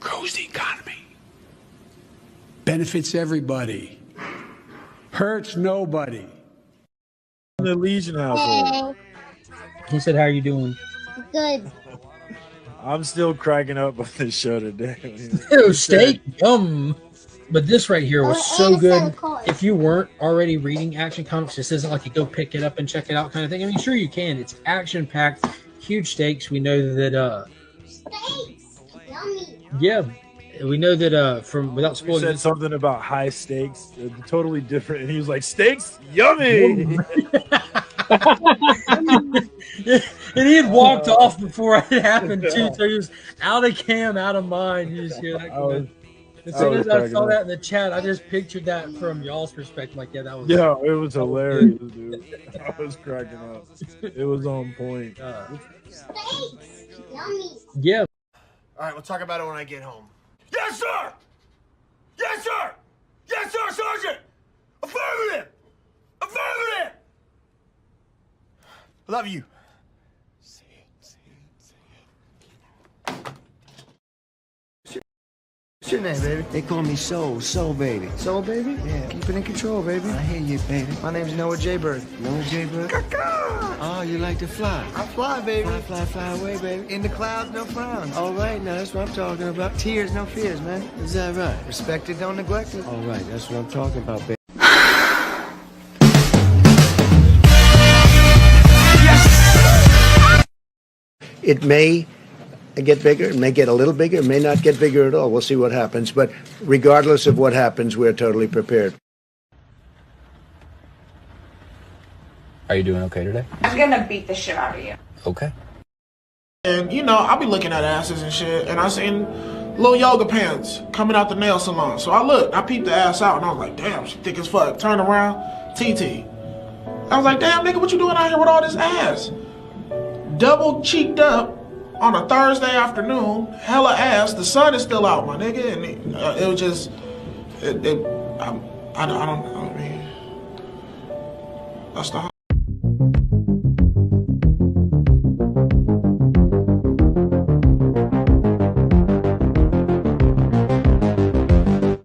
grows the economy, benefits everybody, hurts nobody. The Legion household. He said, how are you doing? Good. I'm still cracking up on this show today. Ew, steak, yum. But this right here was so good. If you weren't already reading Action Comics, this isn't like you go pick it up and check it out kind of thing. I mean, sure you can. It's action packed, huge stakes. We know that. Steaks. Yummy. Yeah, we know that from without You spoiling. said something about high stakes, totally different, and he was like, "Steaks, yummy." And he had walked off before it happened too, so he was out of cam, out of mind. You just hear that. As soon as I saw that in the chat, I just pictured that from y'all's perspective. Like, yeah, that was. Yeah, it was hilarious, dude. I was cracking up. It was on point. Steaks. Yummy. Yeah. All right, we'll talk about it when I get home. Yes, sir! Yes, sir! Yes, sir, Sergeant! Affirmative! Affirmative! Love you. What's your name, baby? They call me Soul Baby. Soul Baby? Yeah. Keep it in control, baby. I hear you, baby. My name's Noah J. Bird. Noah J. Bird? Oh, you like to fly? I fly, baby. Fly away, baby. In the clouds, no frowns. All right, now that's what I'm talking about. Tears, no fears, man. Is that right? Respected, don't neglect it. All right, that's what I'm talking about, baby. It may get bigger, it may get a little bigger, it may not get bigger at all. We'll see what happens. But regardless of what happens, we're totally prepared. Are you doing okay today? I'm gonna beat the shit out of you. Okay. And, you know, I'll be looking at asses and shit, and I seen little yoga pants coming out the nail salon. So I looked, I peeped the ass out, and I was like, damn, she thick as fuck. Turn around, TT. I was like, damn, nigga, what you doing out here with all this ass? Double cheeked up on a Thursday afternoon, hella ass. The sun is still out, my nigga, and it was just, I mean, that's the.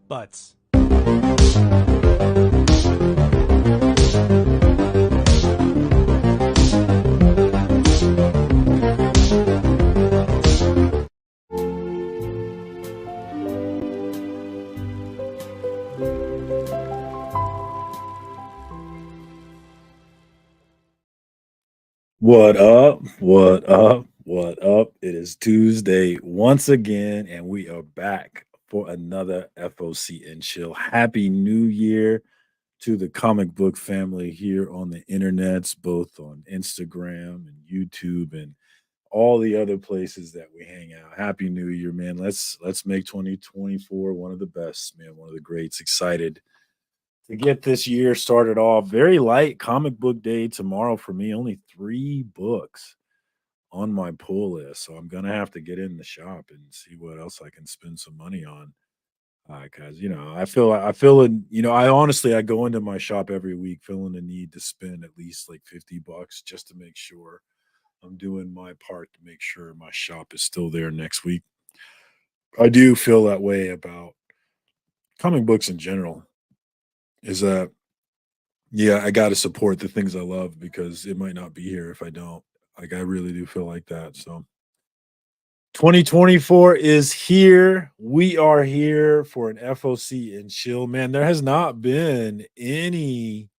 Butts. What up? What up? What up? It is Tuesday once again, and we are back for another FOC and Chill. Happy New Year to the comic book family here on the internets, both on Instagram and YouTube and all the other places that we hang out. Happy New Year, man. Let's make 2024 one of the best, man, one of the greats. Excited to get this year started off. Very light comic book day tomorrow for me. Only 3 books on my pull list, so I'm gonna have to get in the shop and see what else I can spend some money on. Because I feel I honestly I go into my shop every week feeling the need to spend at least like $50 just to make sure I'm doing my part to make sure my shop is still there next week. I do feel that way about comic books in general. Is that I got to support the things I love because it might not be here if I don't. Like, I really do feel like that. So 2024 is here. We are here for an FOC and Chill. Man, there has not been any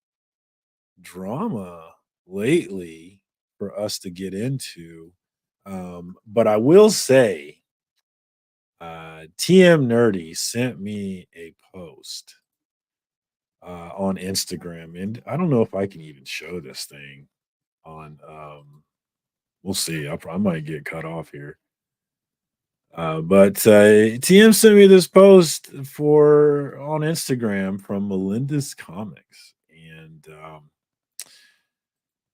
drama lately for us to get into. But I will say, TM Nerdy sent me a post on Instagram, and I don't know if I can even show this thing on we'll see. I might get cut off here. But TM sent me this post on Instagram from Melinda's Comics and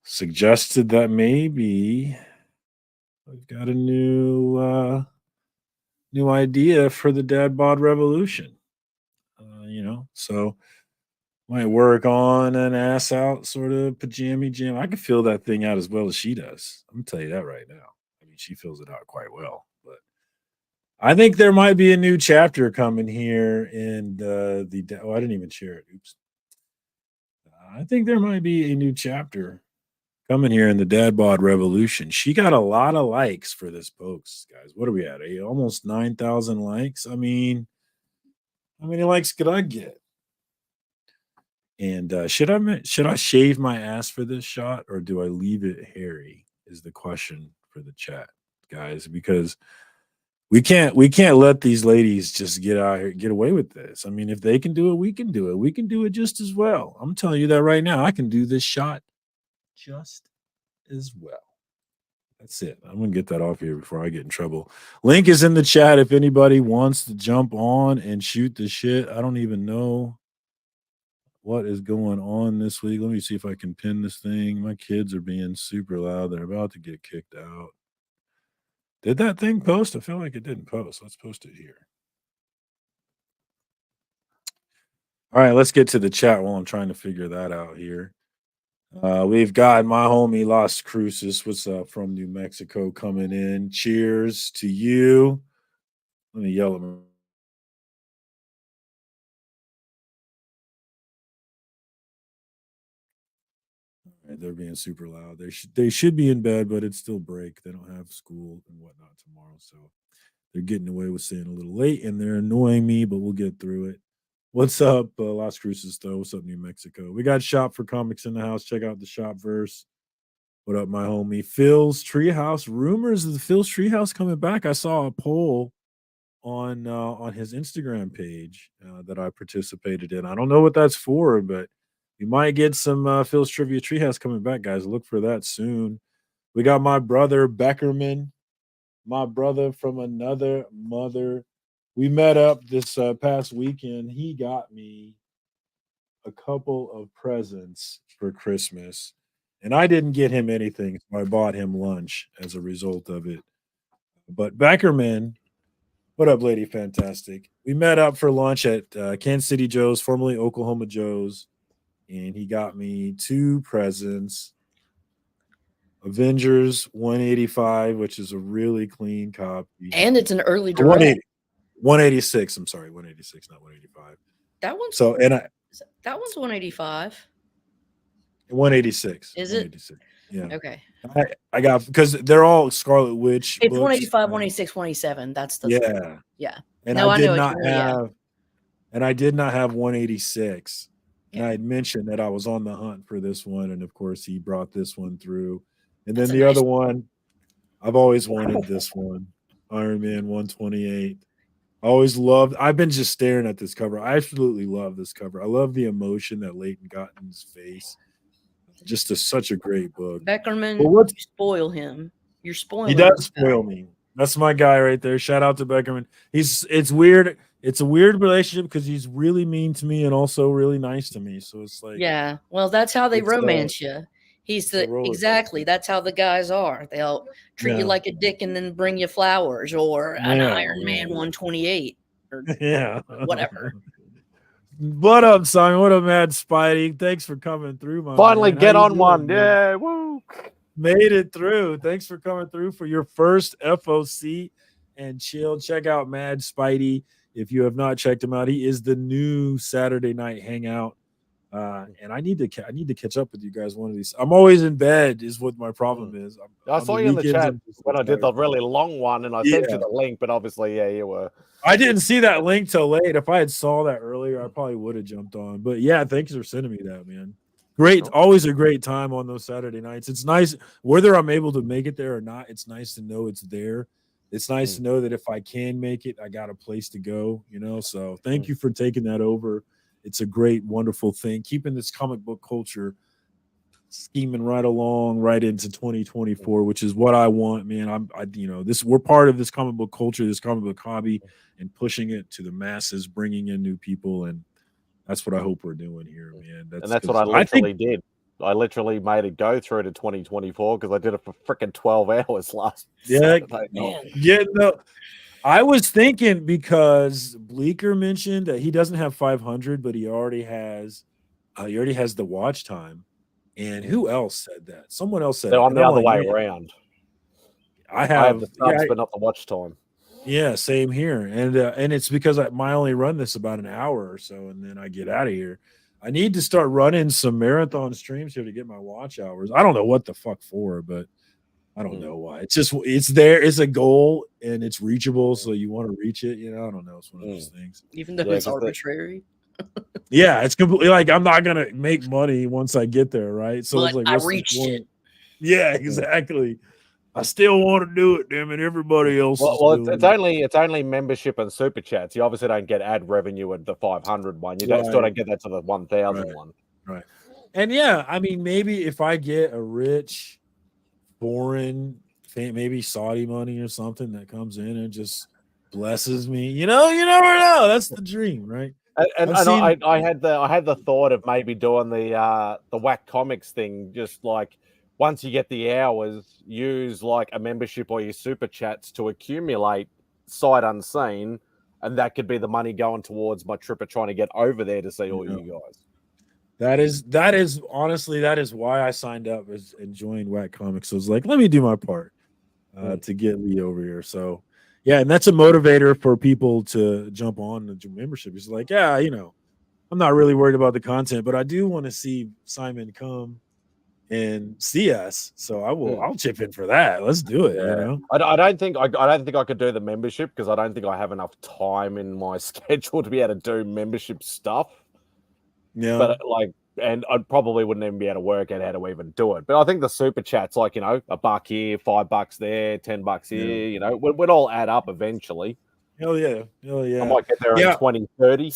suggested that maybe I've got a new idea for the Dad Bod Revolution. So might work on an ass out sort of pajama jam. I can feel that thing out as well as she does. I'm gonna tell you that right now. I mean, she fills it out quite well. But I think there might be a new chapter coming here in the. Oh, I didn't even share it. Oops. I think there might be a new chapter coming here in the Dad Bod Revolution. She got a lot of likes for this post, guys. What are we at? Almost 9,000 likes. I mean, how many likes could I get? And should I shave my ass for this shot, or do I leave it hairy? Is the question for the chat, guys, because we can't let these ladies just get out here, get away with this. I mean, if they can do it, we can do it. We can do it just as well. I'm telling you that right now. I can do this shot just as well. That's it. I'm gonna get that off here before I get in trouble. Link is in the chat if anybody wants to jump on and shoot the shit. I don't even know what is going on this week. Let me see if I can pin this thing. My kids are being super loud. They're about to get kicked out. Did that thing post? I feel like it didn't post. Let's post it here. All right, let's get to the chat while I'm trying to figure that out here. We've got my homie Las Cruces. What's up from New Mexico coming in? Cheers to you. Let me yell at him. Right, they're being super loud. They should be in bed, but it's still break. They don't have school and whatnot tomorrow, so they're getting away with staying a little late, and they're annoying me, but we'll get through it. What's up, Las Cruces, though? What's up, New Mexico? We got Shop for Comics in the house. Check out the shop verse. What up, my homie? Phil's Treehouse. Rumors of the Phil's Treehouse coming back. I saw a poll on his Instagram page that I participated in. I don't know what that's for, but we might get some Phil's Trivia Treehouse coming back, guys. Look for that soon. We got my brother Beckerman, my brother from another mother. We met up this past weekend. He got me a couple of presents for Christmas, and I didn't get him anything, so I bought him lunch as a result of it. But Beckerman, what up, Lady Fantastic? We met up for lunch at Kansas City Joe's, formerly Oklahoma Joe's, and he got me 2 presents. Avengers 185, which is a really clean copy. And it's an early direct. 186. I'm sorry, 186, not 185. That one's that one's 185. 186. Is 186. it? Yeah. Okay. I got, because they're all Scarlet Witch. It's books. 185, 186, 187. That's the yeah. And no, I did know not what you mean, have, and I did not have 186. Yeah. And I had mentioned that I was on the hunt for this one, and of course he brought this one through. And That's then the other one, I've always wanted this one, Iron Man 128. I've been just staring at this cover. I absolutely love this cover. I love the emotion that Leighton got in his face. Just such a great book. Beckerman, you spoil him. You're spoiling him. He does spoil me. That's my guy right there. Shout out to Beckerman. It's weird. It's a weird relationship because he's really mean to me and also really nice to me. So it's like, yeah. Well, that's how they romance you. He's exactly. That's how the guys are. They'll treat you like a dick and then bring you flowers or an Iron Man 128 or whatever. What up, Simon? What up, Mad Spidey? Thanks for coming through, my Finally man. get on one. Yeah, woo. Made it through. Thanks for coming through for your first FOC and chill. Check out Mad Spidey if you have not checked him out. He is the new Saturday night hangout. And I need to catch up with you guys one of these. I'm always in bed is what my problem is. I saw you in the chat when I did the really long one, and I sent you the link, but obviously, you were. I didn't see that link till late. If I had saw that earlier, I probably would have jumped on. But yeah, thanks for sending me that, man. Great, always a great time on those Saturday nights. It's nice whether I'm able to make it there or not. It's nice to know it's there. It's nice to know that if I can make it, I got a place to go. So thank you for taking that over. It's a great, wonderful thing. Keeping this comic book culture scheming right along, right into 2024, which is what I want, man. We're part of this comic book culture, this comic book hobby, and pushing it to the masses, bringing in new people, and that's what I hope we're doing here, man. That's what I literally did. I literally made it go through to 2024 because I did it for freaking 12 hours last Saturday night. Yeah, no. I was thinking because Bleeker mentioned that he doesn't have 500, but he already has the watch time. And who else said that? Someone else said I'm the other way around. I have the subs, but not the watch time. Yeah, same here. And it's because I only run this about an hour or so, and then I get out of here. I need to start running some marathon streams here to get my watch hours. I don't know what the fuck for, but I don't know why. It's there. It's a goal and it's reachable, so you want to reach it. I don't know. It's one of those things. Even though it's arbitrary. Yeah, it's completely like I'm not gonna make money once I get there, right? So But it's like, I what's the reached point? it. Yeah, exactly. I still want to do it, damn it. Everybody else is Well, doing it's only membership and super chats. You obviously don't get ad revenue at the 500 one. You still don't get that to the 1,000 one. Right. And yeah, I mean, maybe if I get a rich foreign, maybe Saudi money or something that comes in and just blesses me, you never know. That's the dream, right? And I had the thought of maybe doing the whack comics thing, just like once you get the hours, use like a membership or your super chats to accumulate sight unseen, and that could be the money going towards my trip of trying to get over there to see all you guys. That is honestly, that is why I signed up as enjoying whack comics. So I was like, let me do my part to get Lee over here. So yeah, and that's a motivator for people to jump on the membership. It's like, yeah, I'm not really worried about the content, but I do want to see Simon come and see us. So I'll chip in for that. Let's do it. I don't think I could do the membership because I don't think I have enough time in my schedule to be able to do membership stuff. Yeah. But and I probably wouldn't even be able to work out how to even do it. But I think the super chats, like, $1 here, $5 there, $10 here, would all add up eventually. Hell yeah. I might get there in 2030.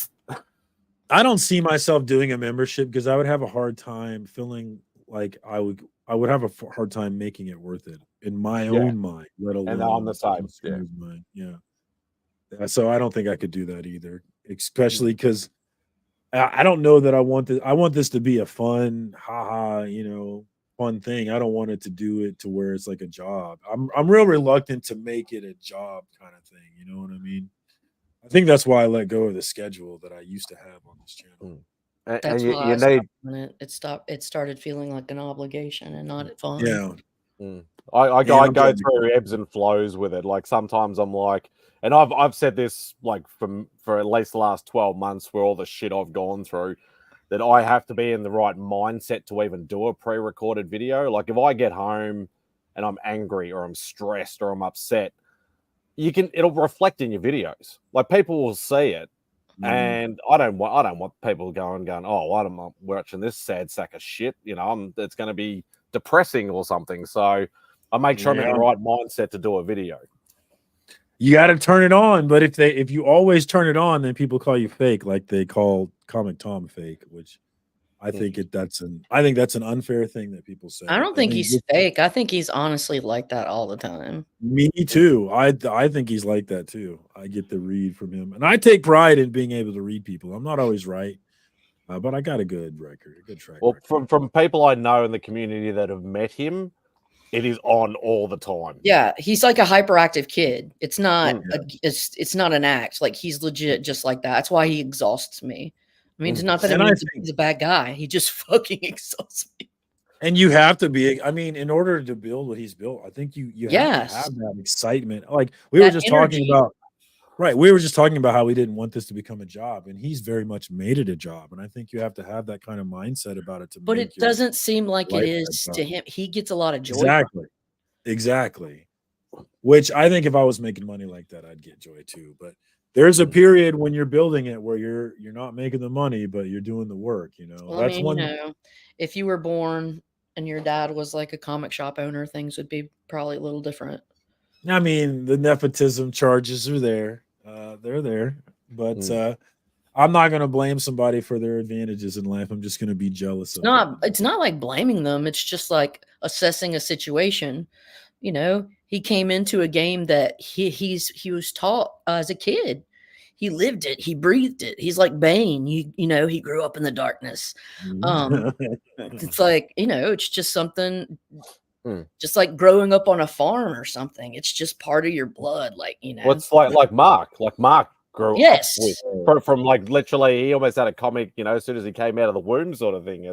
I don't see myself doing a membership because I would have a hard time feeling like I would have a hard time making it worth it in my own mind, let alone and on the side. Mind. Yeah. So I don't think I could do that either, especially because I don't know that I want this. I want this to be a fun, fun thing. I don't want it to do it to where it's like a job. I'm real reluctant to make it a job kind of thing. You know what I mean? I think that's why I let go of the schedule that I used to have on this channel. That's why it started feeling like an obligation and not fun. Yeah. I go through ebbs and flows with it. Like sometimes I'm like, and I've said this like for at least the last 12 months where all the shit I've gone through, that I have to be in the right mindset to even do a pre-recorded video. Like if I get home and I'm angry or I'm stressed or I'm upset, it'll reflect in your videos. Like people will see it. And I don't want people going, oh, I'm watching this sad sack of shit. It's going to be depressing or something. So I make sure I'm in the right mindset to do a video. You got to turn it on, but if you always turn it on, then people call you fake, like they call Comic Tom fake, which I think that's an unfair thing that people say. I don't think he's fake. I think he's honestly like that all the time. Me too. I think he's like that too. I get the read from him, and I take pride in being able to read people. I'm not always right, but I got a good record, a good track. Well, from people I know in the community that have met him, it is on all the time. Yeah, he's like a hyperactive kid. It's not it's not an act. Like he's legit just like that. That's why he exhausts me. I mean, it's not that it means he's a bad guy. He just fucking exhausts me. And you have to be, I mean, in order to build what he's built, I think you have to have that excitement. Like we were just talking about, right? We were just talking about how we didn't want this to become a job, and he's very much made it a job. And I think you have to have that kind of mindset about it. But it doesn't seem like it is to him. He gets a lot of joy. Exactly. Which I think if I was making money like that, I'd get joy too. But there's a period when you're building it where you're not making the money, but you're doing the work. Well, that's if you were born and your dad was like a comic shop owner, things would be probably a little different. I mean, the nepotism charges are there. They're there. But I'm not going to blame somebody for their advantages in life. I'm just going to be jealous of them. It's not like blaming them. It's just like assessing a situation. He came into a game that he was taught as a kid. He lived it. He breathed it. He's like Bane. He grew up in the darkness. It's like, it's just something, just like growing up on a farm or something. It's just part of your blood. What's like Mark grew up with, from like literally, he almost had a comic, as soon as he came out of the womb sort of thing.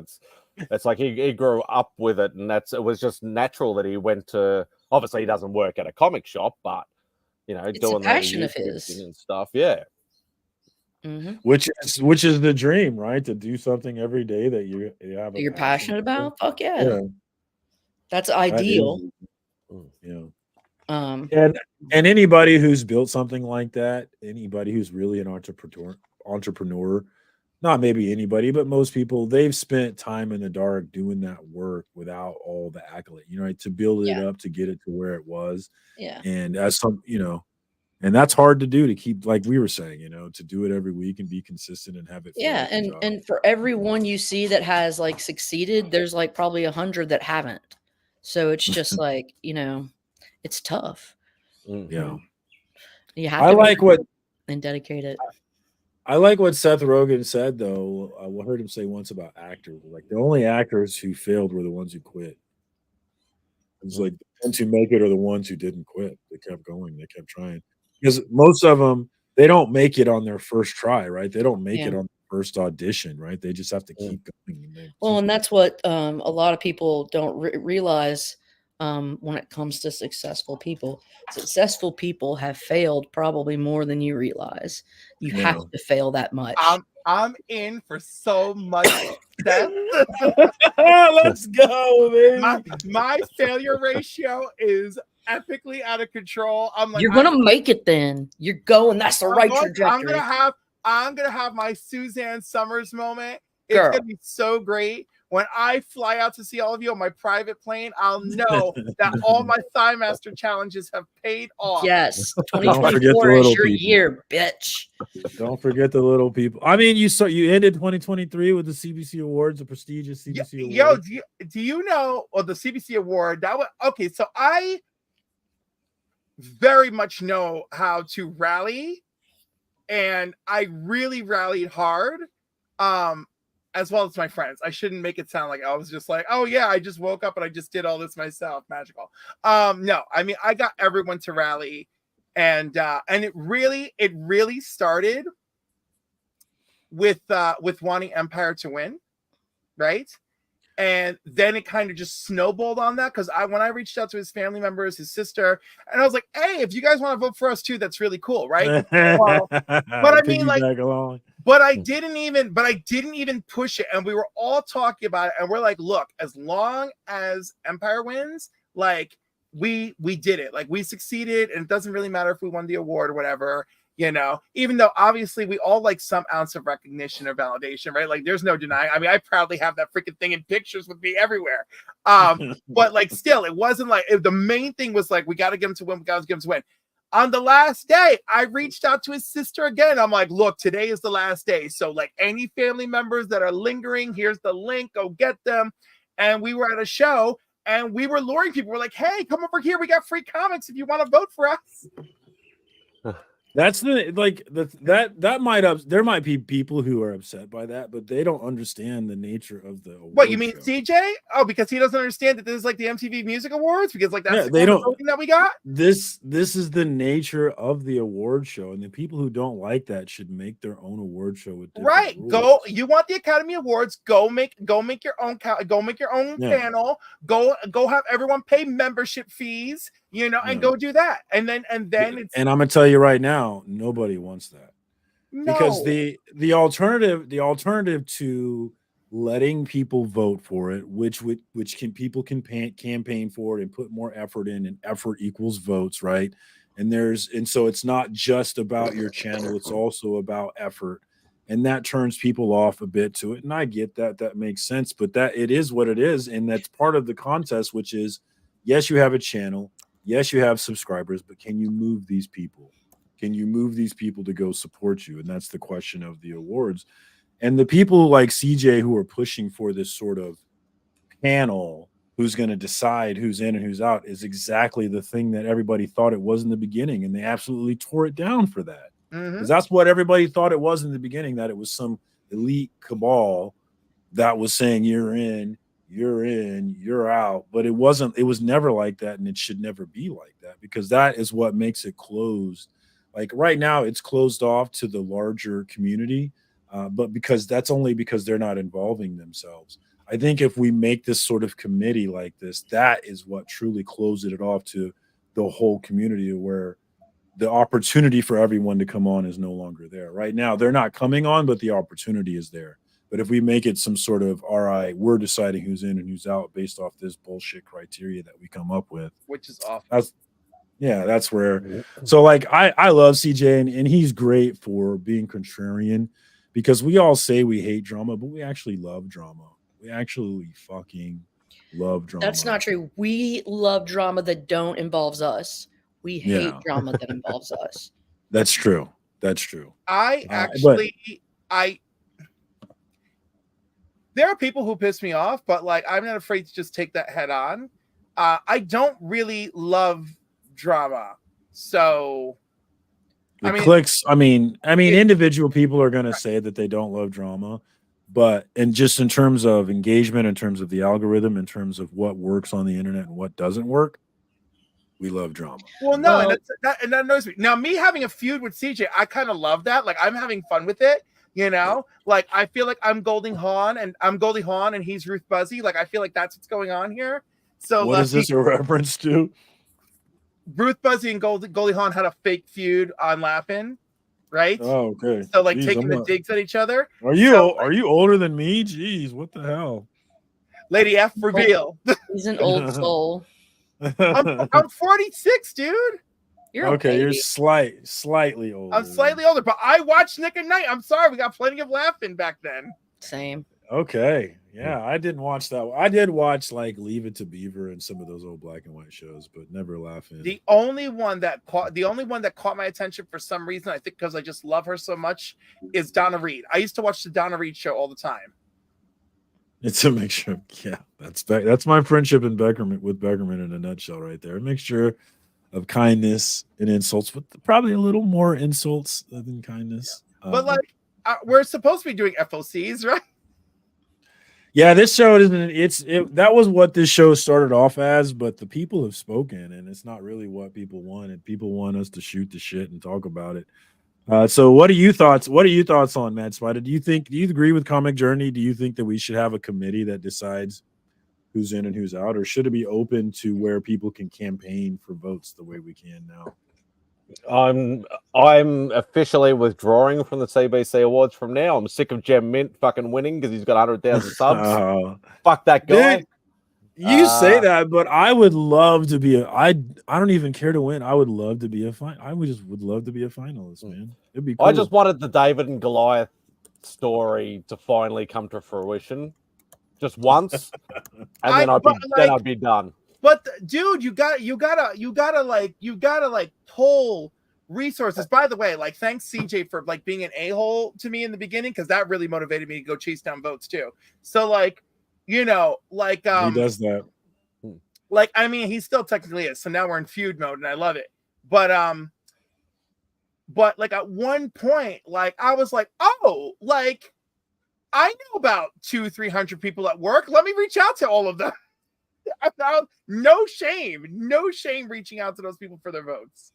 It's like he grew up with it, and it was just natural that he went to. Obviously, he doesn't work at a comic shop, but It's doing a their passion of YouTube his. and stuff. Yeah. Mm-hmm. Which is the dream, right? To do something every day that you have a You're passion passionate for. about? Fuck yeah. Yeah, That's that ideal. is, yeah. Um, And anybody who's built something like that, anybody who's really an entrepreneur, not maybe anybody, but most people, they've spent time in the dark doing that work without all the accolade, to build it yeah. up, to get it to where it was. Yeah. And as and that's hard to do, to keep, like we were saying, to do it every week and be consistent and have it feel Yeah. like a job. And for every one you see that has like succeeded, there's like probably 100 that haven't. So it's just like, it's tough. Yeah. You have I to like what and dedicate it. I like what Seth Rogen said, though. I heard him say once about actors. Like, the only actors who failed were the ones who quit. It was like the ones who make it are the ones who didn't quit. They kept going. They kept trying. Because most of them, they don't make it on their first try, right? They don't make it on the first audition, right? They just have to keep going. And that's what a lot of people don't realize when it comes to successful people. Successful people have failed probably more than you realize. You have to fail that much. I'm in for so much success. Let's go, man. My failure ratio is epically out of control. I'm like, you're gonna make it. Then you're going. That's the right trajectory. I'm gonna have my Suzanne Summers moment. It's gonna be so great. When I fly out to see all of you on my private plane, I'll know that all my Thigh Master challenges have paid off. Yes, 2024 is your year, bitch. Don't forget the little people. I mean, you ended 2023 with the CBC Awards, the prestigious CBC Awards. Yo, do you know, or the CBC Award? That was okay. So I very much know how to rally, and I really rallied hard. As well as my friends. I shouldn't make it sound like I was just like, oh yeah, I just woke up and I just did all this myself. Magical. No, I mean, I got everyone to rally, and it really started with wanting Empire to win, right? And then it kind of just snowballed on that, because when I reached out to his family members, his sister, and I was like, hey, if you guys want to vote for us too, that's really cool, right? Well, but I mean, like, but I didn't even push it, and we were all talking about it, and we're like, look, as long as Empire wins, like, we did it, like, we succeeded, and it doesn't really matter if we won the award or whatever. Even though obviously we all like some ounce of recognition or validation, right? Like, there's no denying. I mean, I proudly have that freaking thing in pictures with me everywhere. But like, still, it wasn't like the main thing was like, we got to get him to win. We got to get him to win. On the last day, I reached out to his sister again. I'm like, look, today is the last day. So like, any family members that are lingering, here's the link. Go get them. And we were at a show, and we were luring people. We're like, hey, come over here. We got free comics if you want to vote for us. That's there might be people who are upset by that, but they don't understand the nature of the award. What, you mean show. CJ? Oh, because he doesn't understand that this is like the MTV Music Awards, because like that's they don't voting that we got. This is the nature of the award show, and the people who don't like that should make their own award show with right. rules. Go. You want the Academy Awards? Go make your own. Go make your own panel. Go have everyone pay membership fees. And go do that, and then it's. And I'm gonna tell you right now, nobody wants that. No. Because the alternative to letting people vote for it, which people can campaign for it and put more effort in, and effort equals votes, right? And so it's not just about your channel, it's also about effort, and that turns people off a bit to it. And I get that makes sense, but that it is what it is, and that's part of the contest, which is, yes, you have a channel, yes, you have subscribers, but can you move these people? Can you move these people to go support you? And that's the question of the awards. And the people like CJ who are pushing for this sort of panel who's going to decide who's in and who's out is exactly the thing that everybody thought it was in the beginning. And they absolutely tore it down for that. Because that's what everybody thought it was in the beginning, that it was some elite cabal that was saying you're in, you're out. But it wasn't. It was never like that, and it should never be like that, because that is what makes it closed. Like right now, it's closed off to the larger community, but that's only because they're not involving themselves. I think if we make this sort of committee like this, that is what truly closes it off to the whole community, where the opportunity for everyone to come on is no longer there. Right now, they're not coming on, but the opportunity is there. But if we make it some sort of, all right, we're deciding who's in and who's out based off this bullshit criteria that we come up with, which is awful. That's where. So like, I love CJ, and he's great for being contrarian, because we all say we hate drama, but we actually love drama. We actually fucking love drama. That's not true. We love drama that don't involves us. We hate drama that involves us. That's true. That's true. There are people who piss me off, but like I'm not afraid to just take that head on. I don't really love drama, so clicks. I mean, individual people are gonna say that they don't love drama, but just in terms of engagement, in terms of the algorithm, in terms of what works on the internet and what doesn't work, we love drama. Well, no, and that annoys me. Now, me having a feud with CJ, I kind of love that. Like, I'm having fun with it. You know, like I feel like I'm Goldie Hawn and he's Ruth Buzzy. Like, I feel like that's what's going on here. So, what is this a reference to? Ruth Buzzy and Goldie Hawn had a fake feud on Laugh-In, right? Oh, okay. So, like, taking the digs at each other. Are you older than me? Jeez, what the hell? Lady F reveal. He's an old soul. I'm 46, dude. You're slightly older. I'm slightly older, but I watched Nick at Night. I'm sorry, we got plenty of Laugh-In back then. Same. Okay, yeah, I didn't watch that. I did watch like Leave It to Beaver and some of those old black and white shows, but never Laugh-In. The only one that caught my attention for some reason, I think because I just love her so much, is Donna Reed. I used to watch the Donna Reed show all the time. It's a mixture. Yeah, that's my friendship with Beckerman in a nutshell, right there. A mixture of kindness and insults, with probably a little more insults than kindness. But we're supposed to be doing FOCs, right? Yeah, this show isn't. That was what this show started off as, but the people have spoken, and it's not really what people wanted. People want us to shoot the shit and talk about it. So, what are your thoughts on Mad Spider? Do you agree with Comic Journey? Do you think that we should have a committee that decides who's in and who's out, or should it be open to where people can campaign for votes the way we can now? I'm officially withdrawing from the CBC Awards from now. I'm sick of Gem Mint fucking winning because he's got 100,000 subs. Fuck that guy. Dude, you say that, but I would love to be I don't even care to win. I would love to be would love to be a finalist, man. It'd be cool. I just wanted the David and Goliath story to finally come to fruition just once, and then I'd be done. But dude, you gotta pull resources. By the way, like, thanks CJ for like being an a-hole to me in the beginning, because that really motivated me to go chase down votes too. So like, you know, like he does that. Like, I mean, he still technically is. So now we're in feud mode, and I love it. But like at one point, like I was like, oh, like I know about 200-300 people at work. Let me reach out to all of them. I found no shame reaching out to those people for their votes.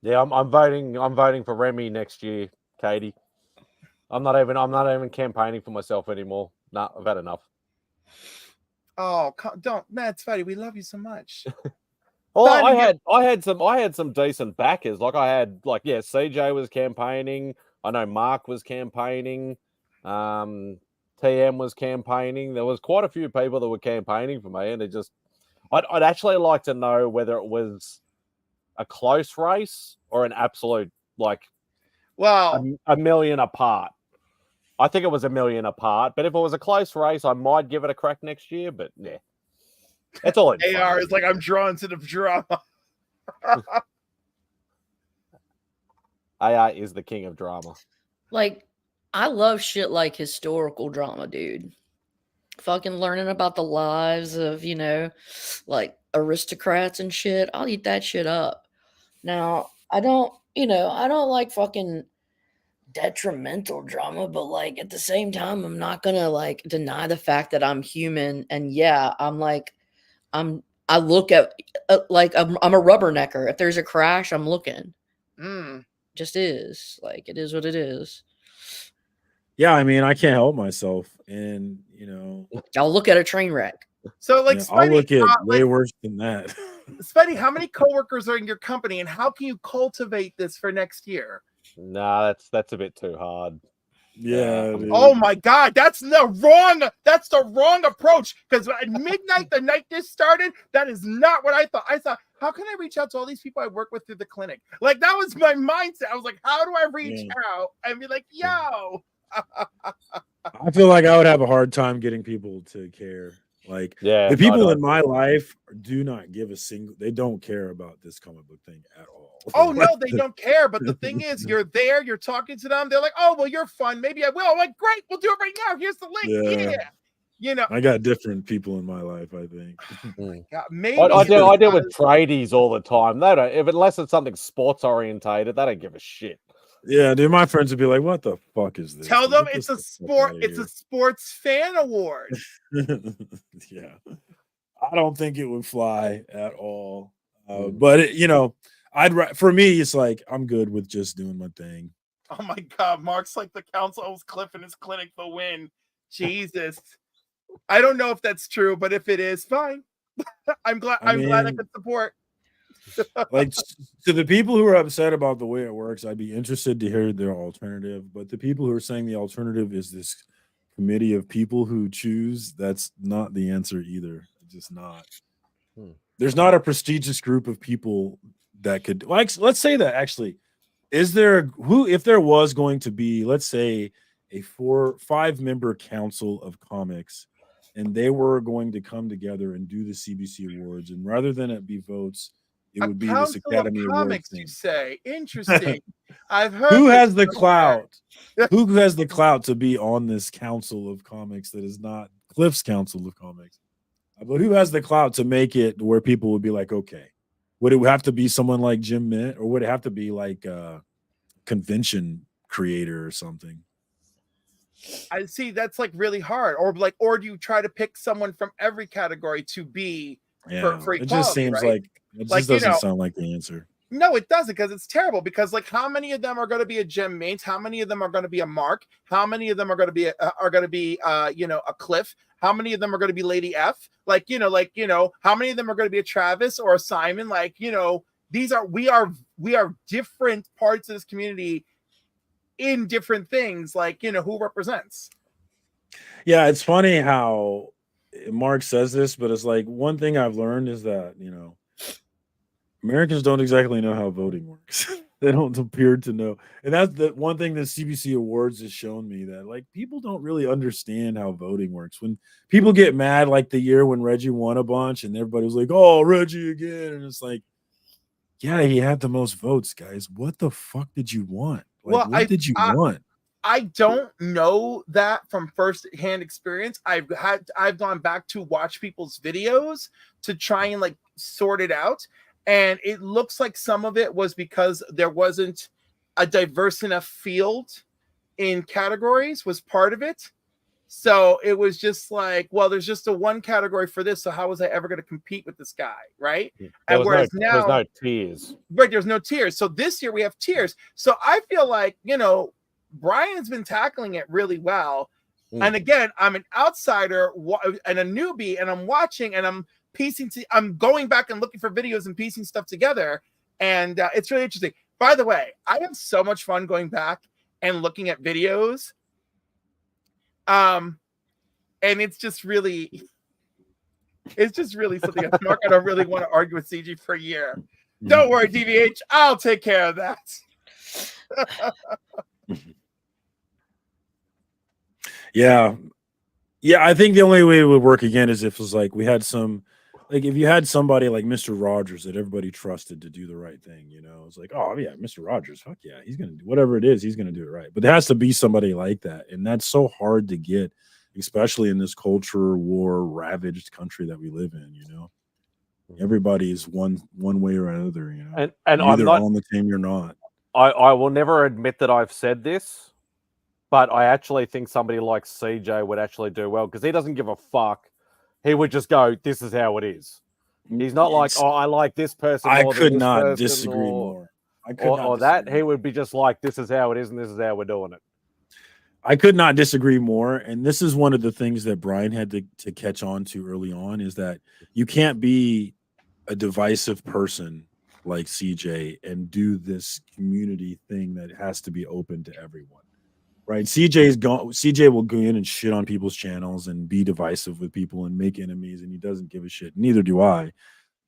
Yeah, I'm voting for Remy next year, Katie. I'm not even campaigning for myself anymore. Nah, I've had enough. Oh, don't, Matt Spidey, we love you so much. Oh, I had some decent backers. Like CJ was campaigning. I know Mark was campaigning. TM was campaigning. There was quite a few people that were campaigning for me, and I'd actually like to know whether it was a close race or an absolute a million apart. I think it was a million apart, but if it was a close race, I might give it a crack next year. But yeah, that's all. AR is like, I'm drawn to the drama. AI is the king of drama. Like, I love shit like historical drama, dude. Fucking learning about the lives of, you know, like aristocrats and shit. I'll eat that shit up. Now, I don't like fucking detrimental drama, but like at the same time, I'm not gonna like deny the fact that I'm human. And yeah, I look at like I'm a rubbernecker. If there's a crash, I'm looking. Just is like, it is what it is. Yeah, I mean, I can't help myself, and you know, I'll look at a train wreck. So like, I'll look at way worse than that. Spuddy, how many coworkers are in your company, and how can you cultivate this for next year? Nah, that's a bit too hard. Yeah. Oh my God, that's the wrong approach. Because at midnight, the night this started, that is not what I thought. I thought, how can I reach out to all these people I work with through the clinic? Like that was my mindset. I was like, how do I reach out and be like, yo? I feel like I would have a hard time getting people to care. Like the people in my life do not give a single. They don't care about this comic book thing at all. Oh no, they don't care. But the thing is, you're there, you're talking to them. They're like, oh well, you're fun. Maybe I will. I'm like, great, we'll do it right now. Here's the link. Yeah. You know, I got different people in my life. I think. God, maybe I deal with tradies all the time. They don't, unless it's something sports orientated, they don't give a shit. Yeah, dude, my friends would be like, "What the fuck is this?" Tell them it's a sports fan award. Yeah, I don't think it would fly at all. But for me, it's like I'm good with just doing my thing. Oh my God, Mark's like the council owes Cliff in his clinic the win. Jesus, I don't know if that's true, but if it is, fine. I'm glad I could support. Like to the people who are upset about the way it works, I'd be interested to hear their alternative. But the people who are saying the alternative is this committee of people who choose, that's not the answer either. It's just not. There's not a prestigious group of people that could, like, let's say that actually, is there if there was going to be, let's say, a 5-member council of comics, and they were going to come together and do the CBC Awards, and rather than it be votes, it would be this Academy Awards thing. You say interesting. I've heard. Who has the clout? Who has the clout to be on this council of comics that is not Cliff's council of comics? But who has the clout to make it where people would be like, okay, would it have to be someone like Jim Mint, or would it have to be like a convention creator or something? I see that's like really hard, or do you try to pick someone from every category to be for equality? It just seems right? It just doesn't sound like the answer. No, it doesn't, because it's terrible. Because like, how many of them are going to be a Jim Mains? How many of them are going to be a Mark? How many of them are going to be a Cliff? How many of them are going to be Lady F? Like how many of them are going to be a Travis or a Simon? Like we are different parts of this community in different things. Like who represents? Yeah, it's funny how Mark says this, but it's like one thing I've learned is that Americans don't exactly know how voting works. They don't appear to know. And that's the one thing that CBC Awards has shown me, that like people don't really understand how voting works. When people get mad, like the year when Reggie won a bunch and everybody was like, oh, Reggie again. And it's like, yeah, he had the most votes, guys. What the fuck did you want? Like, what did you want? I don't know that from first-hand experience. I've gone back to watch people's videos to try and like sort it out. And it looks like some of it was because there wasn't a diverse enough field in categories was part of it. So it was just like, well, there's just a one category for this. So how was I ever going to compete with this guy? Right. And whereas now there's no tiers. Right. There's no tiers. So this year we have tiers. So I feel like, Brian's been tackling it really well. And again, I'm an outsider and a newbie, and I'm watching and I'm going back and looking for videos and piecing stuff together, and it's really interesting. By the way, I have so much fun going back and looking at videos, and it's just really something. Mark, I don't really want to argue with CG for a year. Don't worry, DVH, I'll take care of that. Yeah, I think the only way it would work again is if it was like we had some. Like if you had somebody like Mr. Rogers that everybody trusted to do the right thing, it's like, oh yeah, Mr. Rogers, fuck yeah, he's gonna do whatever it is, he's gonna do it right. But there has to be somebody like that, and that's so hard to get, especially in this culture war ravaged country that we live in. Everybody is one way or another. And you're I'm either not on the team, you're not. I will never admit that I've said this, but I actually think somebody like CJ would actually do well, because he doesn't give a fuck. He would just go, this is how it is. He's not like, oh, I like this person. I could not disagree more. Or that. He would be just like, this is how it is, and this is how we're doing it. I could not disagree more. And this is one of the things that Brian had to catch on to early on, is that you can't be a divisive person like CJ and do this community thing that has to be open to everyone. Right? CJ will go in and shit on people's channels and be divisive with people and make enemies, and he doesn't give a shit. Neither do I.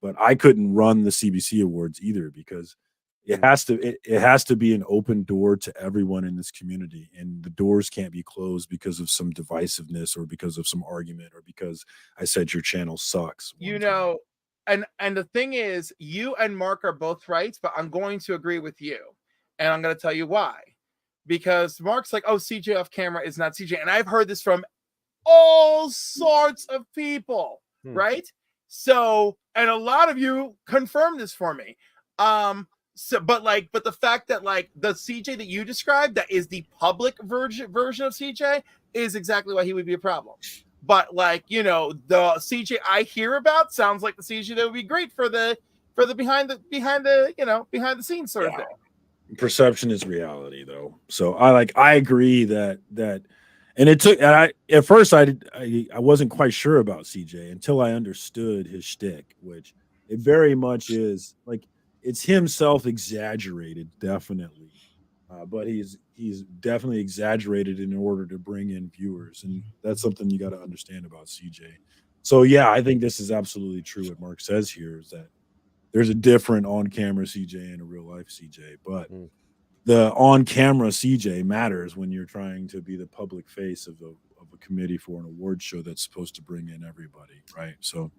But I couldn't run the CBC Awards either because it has to be an open door to everyone in this community, and the doors can't be closed because of some divisiveness or because of some argument or because I said your channel sucks. You know, and the thing is, you and Mark are both right, but I'm going to agree with you, and I'm going to tell you why. Because Mark's like, oh, CJ off camera is not CJ, and I've heard this from all sorts of people, right? So, and a lot of you confirmed this for me. But the fact that like the CJ that you described, that is the public version of CJ, is exactly why he would be a problem. But like, you know, the CJ I hear about sounds like the CJ that would be great for the behind the scenes sort of thing. Perception is reality, though. So I agree that and it took. And at first I wasn't quite sure about CJ until I understood his shtick, which it very much is like. It's himself exaggerated, definitely, but he's definitely exaggerated in order to bring in viewers, and that's something you got to understand about CJ. So yeah, I think this is absolutely true. What Mark says here is that there's a different on-camera CJ and a real-life CJ, but the on-camera CJ matters when you're trying to be the public face of a committee for an award show that's supposed to bring in everybody, right? So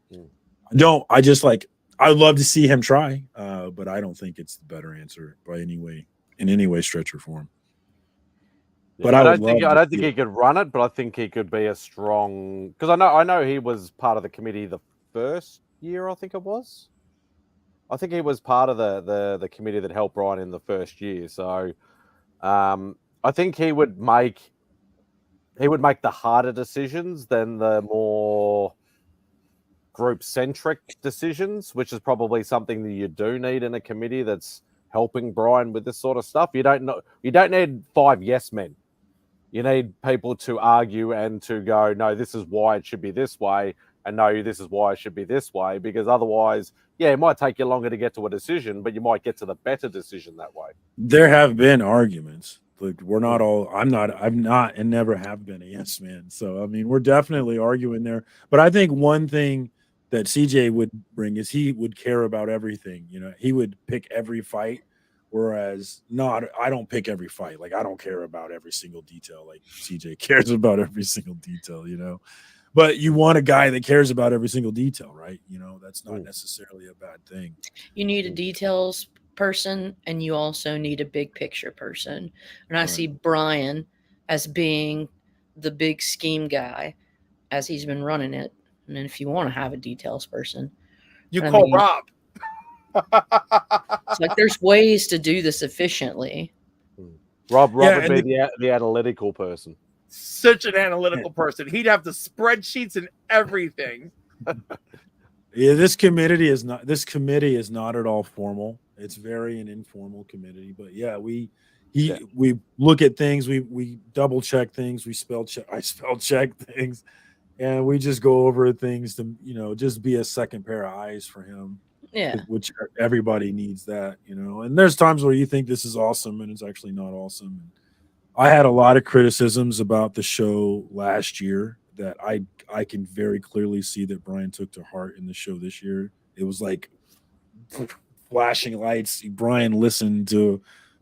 I'd love to see him try, but I don't think it's the better answer in any way, stretch or form. Yeah, but I don't think he could run it, but I think he could be a strong, because I know he was part of the committee the first year, I think it was. I think he was part of the committee that helped Brian in the first year. So I think he would make the harder decisions than the more group-centric decisions, which is probably something that you do need in a committee that's helping Brian with this sort of stuff. You don't need 5 yes men. You need people to argue and to go, no, this is why it should be this way, and no, this is why it should be this way, because otherwise, yeah, it might take you longer to get to a decision, but you might get to the better decision that way. There have been arguments. Like I'm not and never have been a yes man. So I mean, we're definitely arguing there. But I think one thing that CJ would bring is he would care about everything. You know, he would pick every fight, whereas I don't pick every fight. Like I don't care about every single detail. Like CJ cares about every single detail, you know. But you want a guy that cares about every single detail, right? You know, that's not necessarily a bad thing. You need a details person, and you also need a big picture person. And I see Brian as being the big scheme guy as he's been running it. And then if you want to have a details person, you call Rob. It's like there's ways to do this efficiently. Rob would be the analytical person. Such an analytical person. He'd have the spreadsheets and everything. Yeah, this committee is not at all formal. It's very an informal committee. But yeah, we look at things, we double check things, I spell check things. And we just go over things to, you know, just be a second pair of eyes for him. Yeah. Which everybody needs that, you know. And there's times where you think this is awesome and it's actually not awesome. I had a lot of criticisms about the show last year that I can very clearly see that Brian took to heart in the show this year. It was like flashing lights. Brian listened to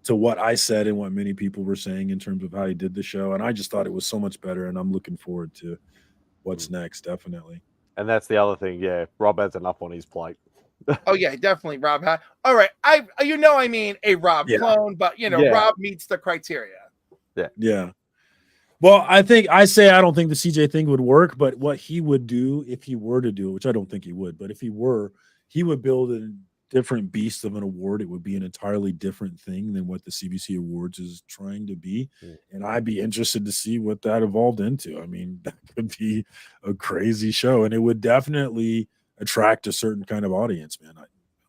what I said and what many people were saying in terms of how he did the show. And I just thought it was so much better. And I'm looking forward to what's next, definitely. And that's the other thing. Yeah, Rob has enough on his plate. Oh yeah, definitely Rob. All right, I mean a Rob clone, but Rob meets the criteria. Yeah. Well, I don't think the CJ thing would work, but what he would do if he were to do it, which I don't think he would, but if he would build a different beast of an award. It would be an entirely different thing than what the CBC Awards is trying to be. And I'd be interested to see what that evolved into. I mean, that could be a crazy show, and it would definitely attract a certain kind of audience, man.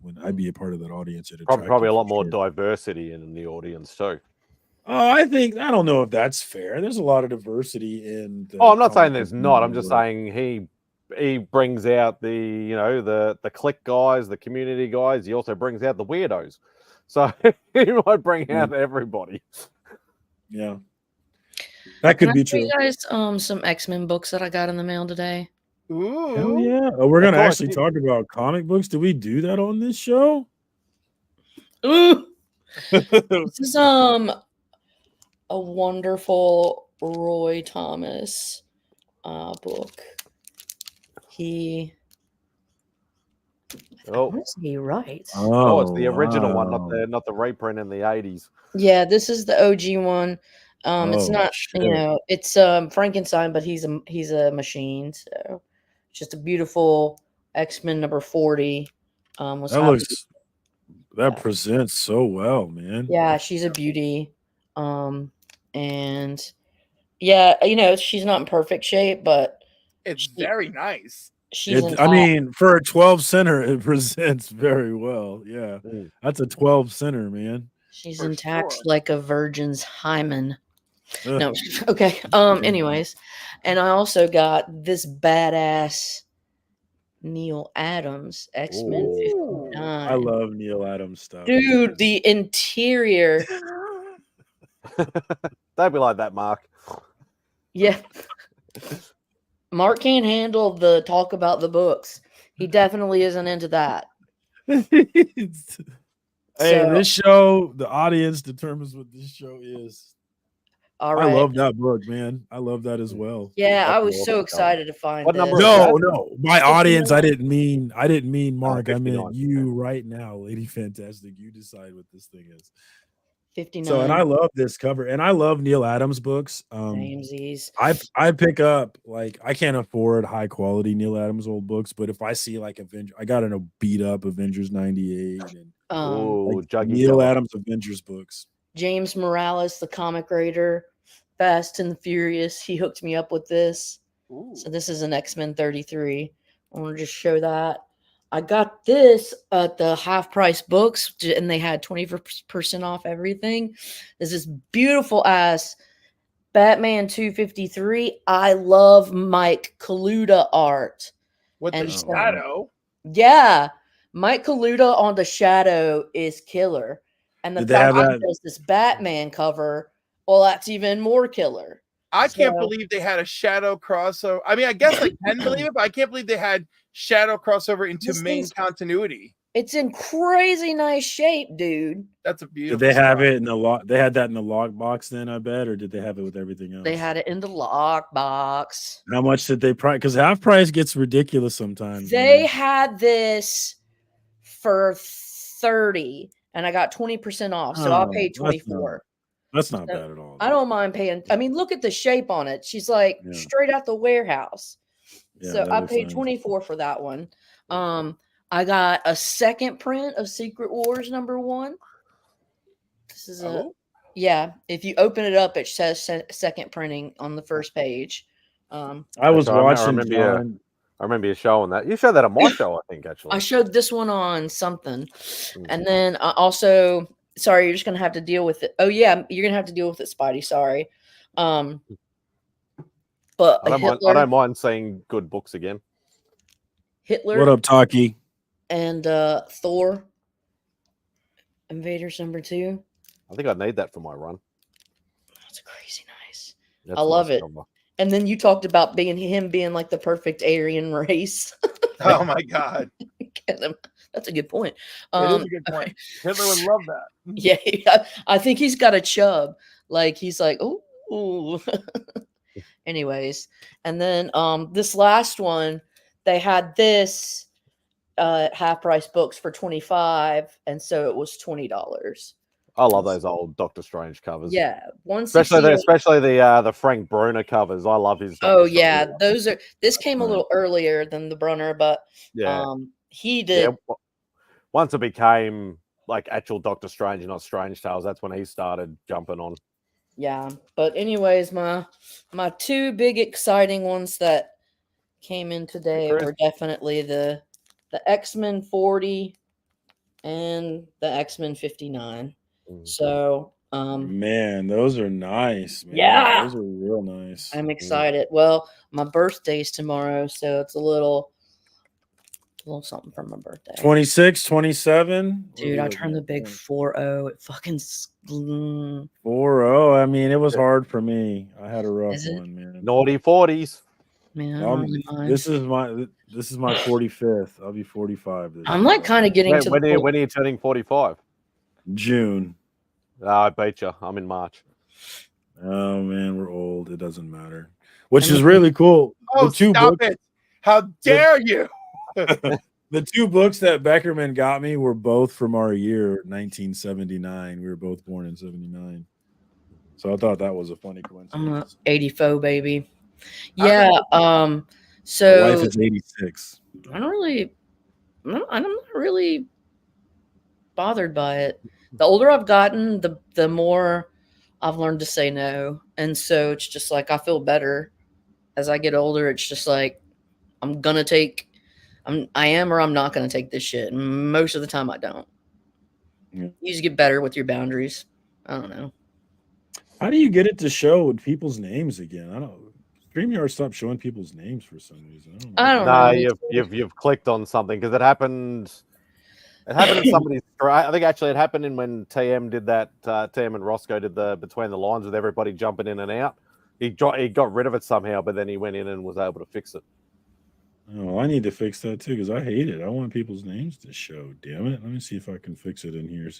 When I'd be a part of that audience, it probably a lot more diversity in the audience too. Oh, I don't know if that's fair. There's a lot of diversity in. I'm not saying there's not. I'm just saying he he brings out the clique guys, the community guys. He also brings out the weirdos. So he might bring out everybody. Yeah. That could be true. Can I show you guys some X-Men books that I got in the mail today? Ooh. Hell yeah. Oh, we're gonna actually talk about comic books. Do we do that on this show? Ooh. This is a wonderful Roy Thomas book. What does he write? Oh, it's the original one, not the reprint in the 80s. Yeah, this is the OG one. It's not, shit. it's Frankenstein, but he's a machine. So it's just a beautiful X-Men number 40. That presents so well, man. Yeah, she's a beauty. And yeah, she's not in perfect shape, but it's very nice. For a 12 center, it presents very well. Yeah, that's a 12 center, man. She's intact like a virgin's hymen. No, okay. Anyways, and I also got this badass Neil Adams X-Men 59. I love Neil Adams stuff, dude. The interior. Don't be like that, Mark. Yeah. Mark can't handle the talk about the books. He definitely isn't into that. Hey, this show, the audience determines what this show is. All right. I love that book, man. I love that as well. Yeah, I was so excited to find what this. number? No. My audience, I didn't mean Mark. I meant you right now, Lady Fantastic. You decide what this thing is. 59. So, and I love this cover, and I love Neil Adams books. I pick up, like, I can't afford high quality Neil Adams old books, but if I see like I got a beat up Avengers 98 and Neil Adams Avengers books. James Morales, the comic writer, Fast and the Furious. He hooked me up with this. Ooh. So this is an X-Men 33. I want to just show that. I got this at the half price books, and they had 20% off everything. There's this beautiful ass Batman 253. I love Mike Kaluta art. With the shadow. Yeah. Mike Kaluta on the shadow is killer. And the fact that there's this Batman cover, well, that's even more killer. I can't believe they had a shadow crossover. I mean, I guess I can believe it, but I can't believe they had shadow crossover into main continuity. It's in crazy nice shape, dude. That's a beautiful. Did they have it in the lock? They had that in the lock box then, I bet, or did they have it with everything else? They had it in the lock box. How much did they price? Because half price gets ridiculous sometimes. They had this for $30, and I got 20% off, so I paid $24. That's not bad at all. I don't mind paying. I mean, look at the shape on it. She's like straight out the warehouse. Yeah, so I paid $24 for that one. I got a second print of Secret Wars #1. This is if you open it up, it says second printing on the first page. I was watching. I remember you showing that. You showed that on my show, I think, actually. I showed this one on something. And then also, sorry, you're just going to have to deal with it. Oh, yeah, you're going to have to deal with it, Spidey. Sorry. But I don't mind seeing good books again. Hitler. What up, Taki? And Thor. Invaders #2. I think I need that for my run. That's crazy nice. I love it. And then you talked about him being like the perfect Aryan race. Oh my God. That's a good point. It is a good point. Hitler would love that. Yeah, I think he's got a chub. Like he's like, ooh. Anyways, and then this last one, they had this half price books for $25, and so it was $20. I love those old Doctor Strange covers. Yeah, especially the Frank Brunner covers. I love his. This came a little earlier than the Brunner, but he did. Yeah. Once it became like actual Doctor Strange, not Strange Tales, that's when he started jumping on. Yeah, but anyways, my two big exciting ones that came in today were definitely the X-Men 40 and the X-Men 59. So Man, those are nice, man. Yeah. Those are real nice. I'm excited. Well, my birthday's tomorrow, so it's a little something for my birthday. 26, 27. Dude, I turned the big 4-0. It fucking 4-0. I mean, it was hard for me. I had a rough one, man. Naughty 40s. Man, I don't really mind. This is my 45th. I'll be 45 this I'm year. like kind of getting to when the are you turning 45? June. I beat you. I'm in March. Oh man, we're old. It doesn't matter. Which is really cool. Oh, stop it! How dare you? The 2 books that Beckerman got me were both from our year, 1979. We were both born in 79. So I thought that was a funny coincidence. I'm a 84 baby. Yeah. So my wife is 86. I'm not really bothered by it. The older I've gotten, the more I've learned to say no. And so it's just like I feel better as I get older. It's just like I am or I'm not gonna take this shit. And most of the time I don't. Yeah. You just get better with your boundaries. I don't know. How do you get it to show people's names again? I don't. StreamYard stopped showing people's names for some reason. I don't know. You've clicked on something because it happened. It happened in somebody's. I think actually it happened in when TM did that. TM and Roscoe did the between the lines with everybody jumping in and out. He got rid of it somehow, but then he went in and was able to fix it. Oh, I need to fix that too because I hate it. I want people's names to show. Damn it! Let me see if I can fix it in here.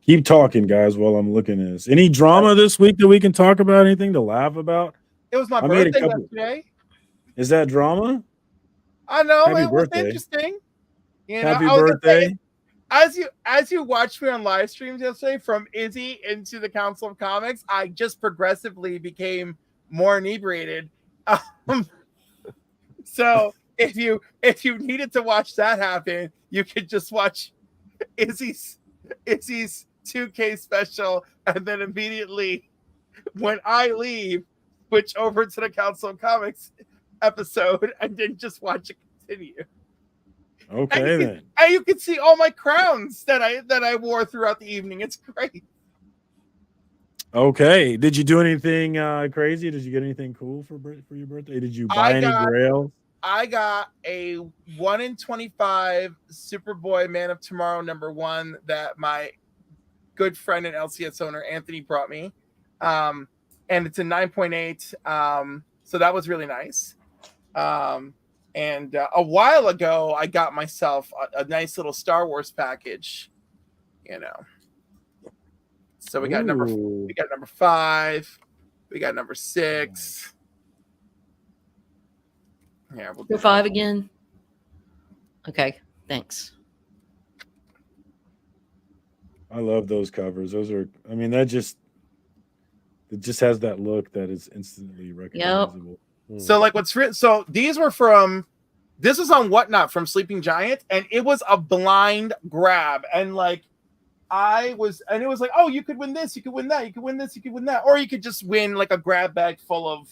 Keep talking, guys, while I'm looking at this. Any drama this week that we can talk about? Anything to laugh about? It was my birthday yesterday. Is that drama? I know. Happy it was birthday. Interesting. You know, Happy birthday. As you watched me on live streams yesterday from Izzy into the Council of Comics, I just progressively became more inebriated. So if you needed to watch that happen, you could just watch Izzy's 2K special, and then immediately when I leave, switch over to the Council of Comics episode, and then just watch it continue. Okay, and you can see all my crowns that I wore throughout the evening. It's great. Okay. Did you do anything crazy? Did you get anything cool for your birthday? Did you buy any grails? I got a 1 in 25 Superboy Man of Tomorrow #1 that my good friend and LCS owner Anthony brought me, and it's a 9.8. So that was really nice. And a while ago, I got myself a nice little Star Wars package, you know. So we got number 5, we got number 6. Yeah, we'll do 5 again. Okay, thanks. I love those covers. Those are. I mean, it just has that look that is instantly recognizable. Yep. So like what's written. So these were from. This was on Whatnot from Sleeping Giant, and it was a blind grab, and like. It was like, oh, you could win this, you could win that, you could win this, you could win that, or you could just win like a grab bag full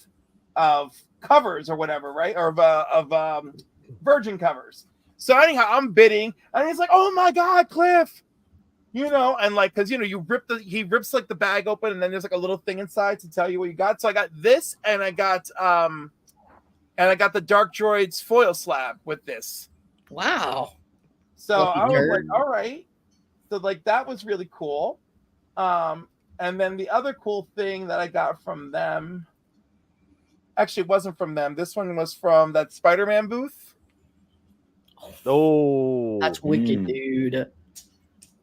of covers or whatever, right? Or of Virgin covers. So anyhow, I'm bidding, and he's like, oh my God, Cliff, you know, and like, because you know, he rips like the bag open, and then there's like a little thing inside to tell you what you got. So I got this, and I got the Dark Droids foil slab with this. Wow. So I was like, all right. So like that was really cool. And then the other cool thing that I got from them, actually it wasn't from them. This one was from that Spider-Man booth. Oh, that's wicked, dude.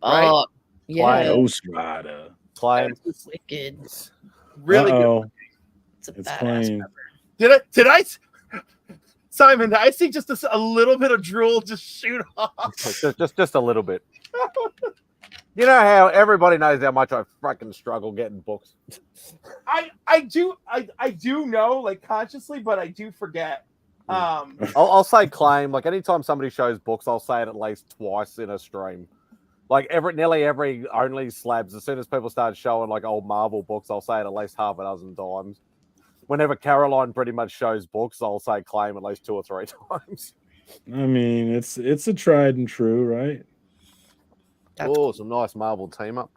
Right? Yeah. Ghost Rider. It's wicked. Really good. It's a badass cover. Did I Simon, did I see just a little bit of drool just shoot off? Just a little bit. You know how everybody knows how much I fucking struggle getting books. I do know, like consciously, but I do forget. I'll say claim. Like anytime somebody shows books, I'll say it at least twice in a stream. Like nearly every only slabs. As soon as people start showing like old Marvel books, I'll say it at least half a dozen times. Whenever Caroline pretty much shows books, I'll say claim at least 2 or 3 times. I mean, it's a tried and true, right? Some nice Marvel team up.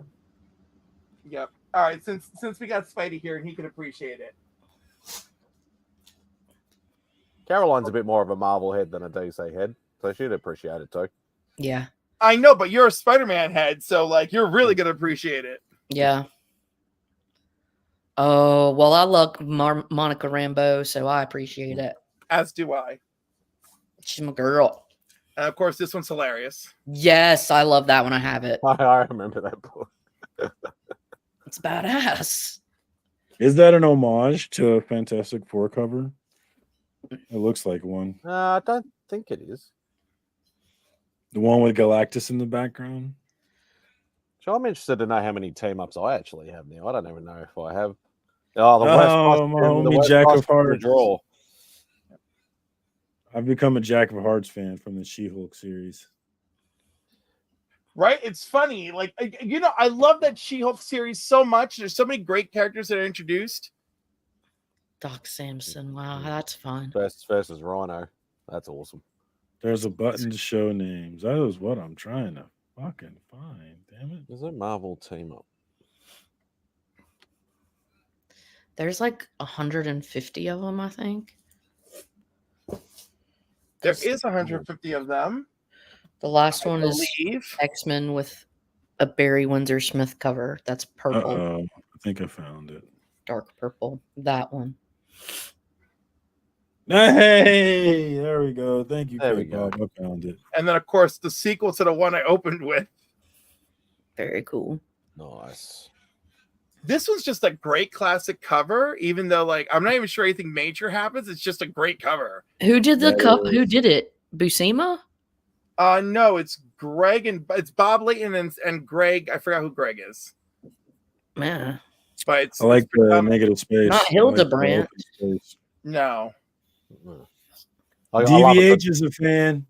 Yep. All right, since we got Spidey here and he can appreciate it. Caroline's a bit more of a Marvel head than a DC head, so she'd appreciate it too. Yeah. I know, but you're a Spider-Man head, so like you're really gonna appreciate it. Yeah. Oh, well, I love Monica Rambeau, so I appreciate it. As do I. She's my girl. And of course, this one's hilarious. Yes, I love that when I have it. I remember that book. It's badass. Is that an homage to a Fantastic Four cover? It looks like one. I don't think it is. The one with Galactus in the background? So I'm interested to know how many team ups I actually have now. I don't even know if I have. Oh, the West my homie Jack of Hearts. Draw. I've become a Jack of Hearts fan from the She-Hulk series. Right? It's funny. Like, you know, I love that She-Hulk series so much. There's so many great characters that are introduced. Doc Samson. Wow, that's fun. Versus Rhino. That's awesome. There's a button to show names. That is what I'm trying to fucking find. Damn it. Is it Marvel team up? There's like 150 of them, I think. There is 150 of them. The last one I is believe. X-Men with a Barry Windsor Smith cover. That's purple. I think I found it. Dark purple. That one. Hey, there we go. Thank you, There we Bob. I found it. And then, of course, the sequel to the one I opened with. Very cool. Nice. This one's just a great classic cover, even though, like, I'm not even sure anything major happens. It's just a great cover. Who did the Who did it? Buscema? No, it's Greg and it's Bob Layton and Greg. I forgot who Greg is. Man. But it's, I like the negative space. Not Hildebrandt. No. DVH is a fan.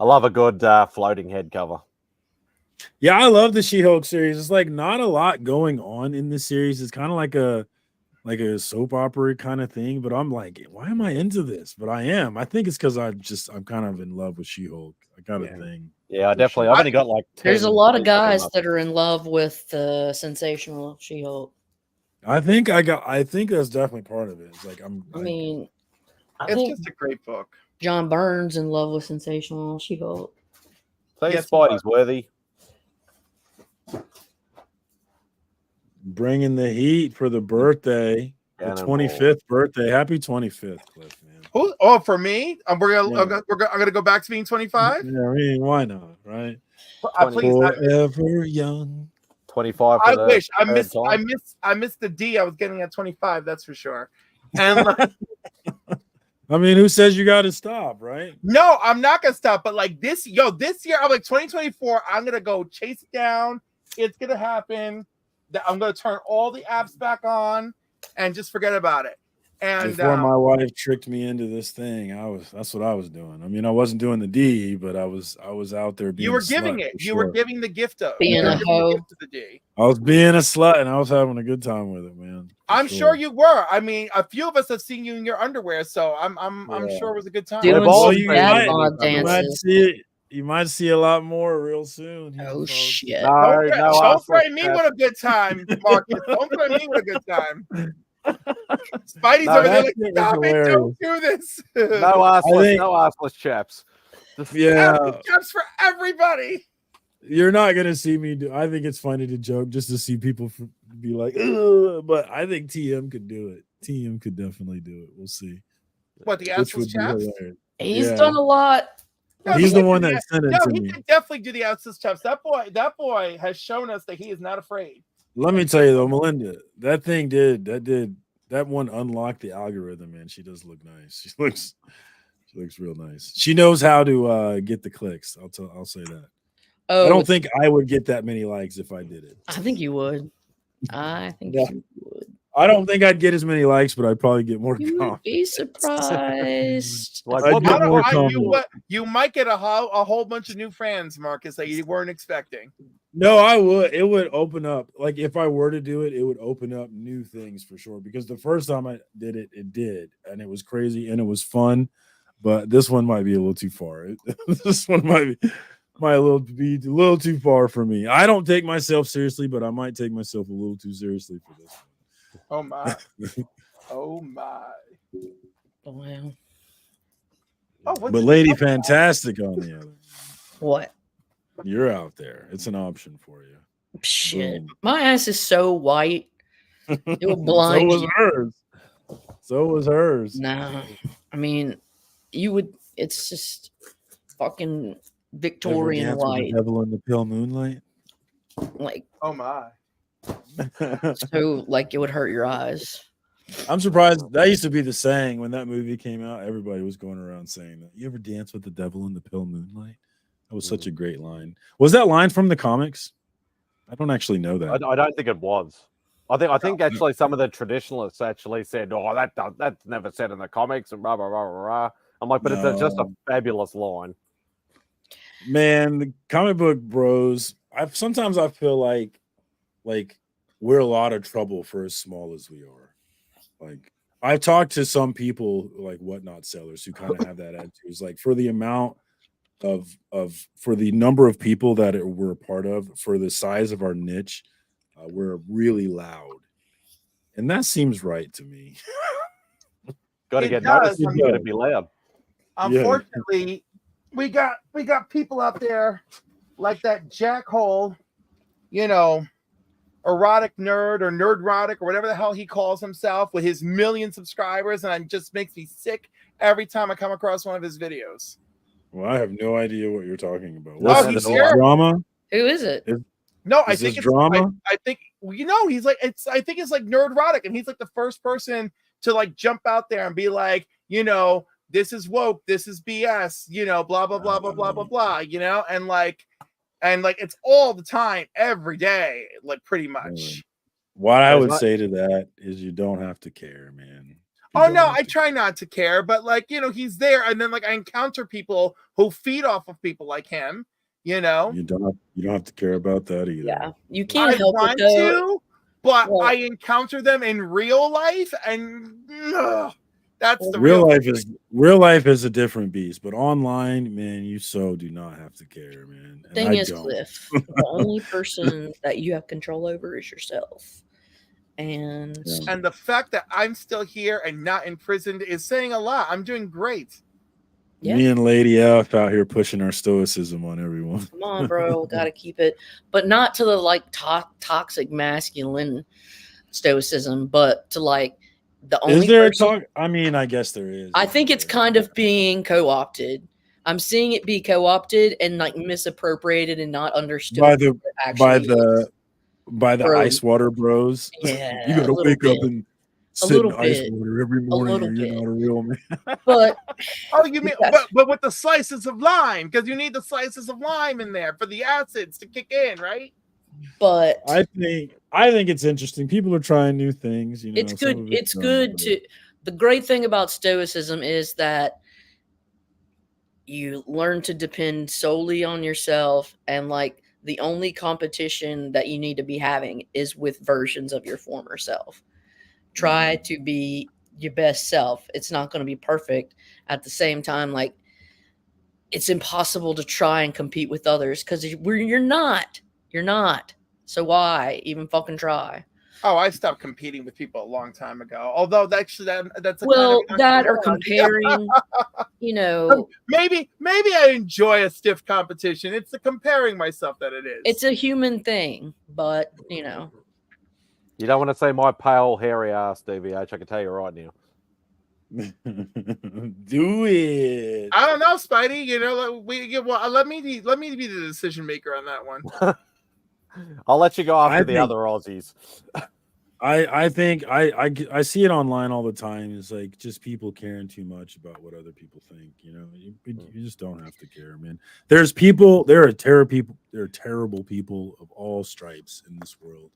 I love a good floating head cover. Yeah, I love the She-Hulk series. It's like not a lot going on in this series. It's kind of like a soap opera kind of thing. But I'm like, why am I into this? But I am. I think it's because I'm kind of in love with She-Hulk. I got a thing. Yeah, definitely. I've only got like 10 There's a lot of guys that are in love with the sensational She-Hulk. I think that's definitely part of it. It's like It's just a great book. John Burns in love with sensational She-Hulk. Say Spidey's worthy. Bringing the heat for the birthday, the 25th birthday. Happy 25th, Cliff, man. Who? Oh, for me, I'm gonna go back to being 25. Yeah, I mean, why not, right? Forever young. 25. I wish I missed the D I was getting at 25. That's for sure. And I mean, who says you got to stop, right? no, I'm not gonna stop. But like this year, I'm like 2024. I'm gonna go chase it down. It's gonna happen. I'm gonna turn all the apps back on and just forget about it. And before my wife tricked me into this thing, that's what I was doing. I mean, I wasn't doing the D, but I was out there being you were giving it. You were giving the gift of being a hoe. To the D. I was being a slut and I was having a good time with it, man. I'm sure you were. I mean, a few of us have seen you in your underwear, so I'm sure it was a good time. You might see a lot more real soon. Oh shit! Don't threaten me with a good time, Marcus. Don't threaten me with a good time. Spidey's over there like, stop it! Don't do this. No assless chaps. Yeah, chaps for everybody. You're not gonna see me do. I think it's funny to joke just to see people be like, ugh, but I think TM could do it. TM could definitely do it. We'll see. What, the assless chaps? He's done a lot. No, he's the one that sent it to me. He can definitely do the assless chaps. That boy has shown us that he is not afraid. Let me tell you though, Melinda, that one unlocked the algorithm, man. She does look nice. She looks real nice. She knows how to get the clicks. I'll say that. Oh, I don't think I would get that many likes if I did it. I think you would. I think you would. I don't think I'd get as many likes, but I'd probably get more comments. You'd be surprised. You might get a whole bunch of new fans, Marcus, that you weren't expecting. No, I would. It would open up. Like if I were to do it, it would open up new things for sure. Because the first time I did it, it did, and it was crazy and it was fun. But this one might be a little too far. This one might be. be a little too far for me. I don't take myself seriously, but I might take myself a little too seriously for this one. Oh my. Oh my. Wow. Oh, but Lady Fantastic on the other. What? You're out there. It's an option for you. Shit. Boom. My ass is so white. It will blind So was hers. So was hers. No. I mean, you would. It's just fucking Victorian Ever dance with white. the devil in the pale moonlight. Like, oh my. So like it would hurt your eyes. I'm surprised. That used to be the saying when that movie came out. Everybody was going around saying that. You ever dance with the devil in the pale moonlight? That was such a great line. Was that line from the comics? I don't actually know that. I don't think it was. I think actually some of the traditionalists actually said, "Oh, that's never said in the comics," and blah blah blah blah. Blah. I'm like, but it's just a fabulous line. Man, the comic book bros. Sometimes I feel like we're a lot of trouble for as small as we are. Like I've talked to some people like whatnot sellers who kind of have that attitude. It's like for the amount of for the number of people that we're a part of, for the size of our niche, we're really loud, and that seems right to me. Got to get noticed. You got to be loud. Unfortunately, we got people out there like that jackhole, erotic nerd or nerdrotic or whatever the hell he calls himself with his 1 million subscribers, and it just makes me sick every time I come across one of his videos. Well, I have no idea what you're talking about. What's this drama? Who is it? I think it's drama. I think he's like I think it's like nerdrotic, and he's like the first person to like jump out there and be like, this is woke, this is BS, blah blah blah blah blah blah blah, and like it's all the time, every day, like pretty much. What I would say to that is you don't have to care, man. Oh no, I try not to care, but he's there, and then I encounter people who feed off of people like him. You don't have to care about that either. Yeah, you can't help it to, but I encounter them in real life, and that's the real life is real life is a different beast. But online, man, you do not have to care, man. And thing is, Cliff, the only person that you have control over is yourself. And the fact that I'm still here and not imprisoned is saying a lot. I'm doing great. Yeah. Me and Lady F out here pushing our stoicism on everyone. Come on, bro, gotta keep it, but not to the toxic masculine stoicism, but to the only. Is there person, I mean, I guess there is. I think it's kind of being co-opted. I'm seeing it be co-opted and misappropriated and not understood by the ice water bros. Yeah, you gotta wake up and sit in ice water every morning, or you're not a real man. But you mean but with the slices of lime, because you need the slices of lime in there for the acids to kick in, right? But I think it's interesting. People are trying new things. It's good. It's good to. The great thing about stoicism is that you learn to depend solely on yourself, and the only competition that you need to be having is with versions of your former self. Try to be your best self. It's not going to be perfect. At the same time, it's impossible to try and compete with others because you're not. You're not. So why even fucking try? Oh, I stopped competing with people a long time ago. Although that's or comparing. Maybe I enjoy a stiff competition. It's the comparing myself that it is. It's a human thing, but You don't want to say my pale, hairy ass, DVH. I can tell you right now. Do it. I don't know, Spidey. Let me be the decision maker on that one. I'll let you go after the other Aussies. I think I see it online all the time. It's just people caring too much about what other people think. You just don't have to care, man. There are terrible people of all stripes in this world,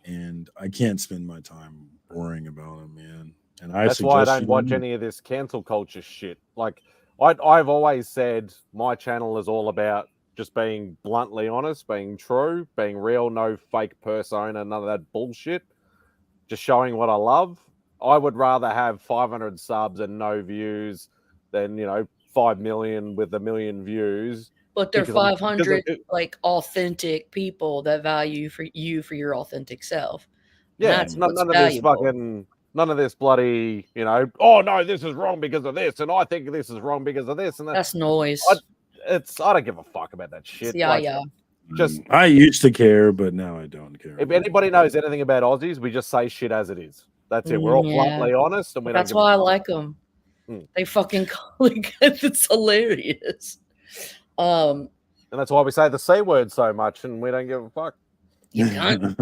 and I can't spend my time worrying about them, man. And that's why I don't watch any of this cancel culture shit. I've always said my channel is all about just being bluntly honest, being true, being real, no fake persona, none of that bullshit. Just showing what I love. I would rather have 500 subs and no views than 5 million with 1 million views But they're because of- 500 because of- like authentic people that value for your authentic self. And yeah, that's what's none of this valuable. fucking, none of this bloody, oh no, this is wrong because of this, and I think this is wrong because of this, and That's noise. I don't give a fuck about that shit. Yeah. Just I used to care, but now I don't care. if anybody knows anything about Aussies, we just say shit as it is. That's it. We're all bluntly honest, and we don't That's give why a I fuck. like them. They fucking it's hilarious. And that's why we say the C word so much, and we don't give a fuck. You cunt.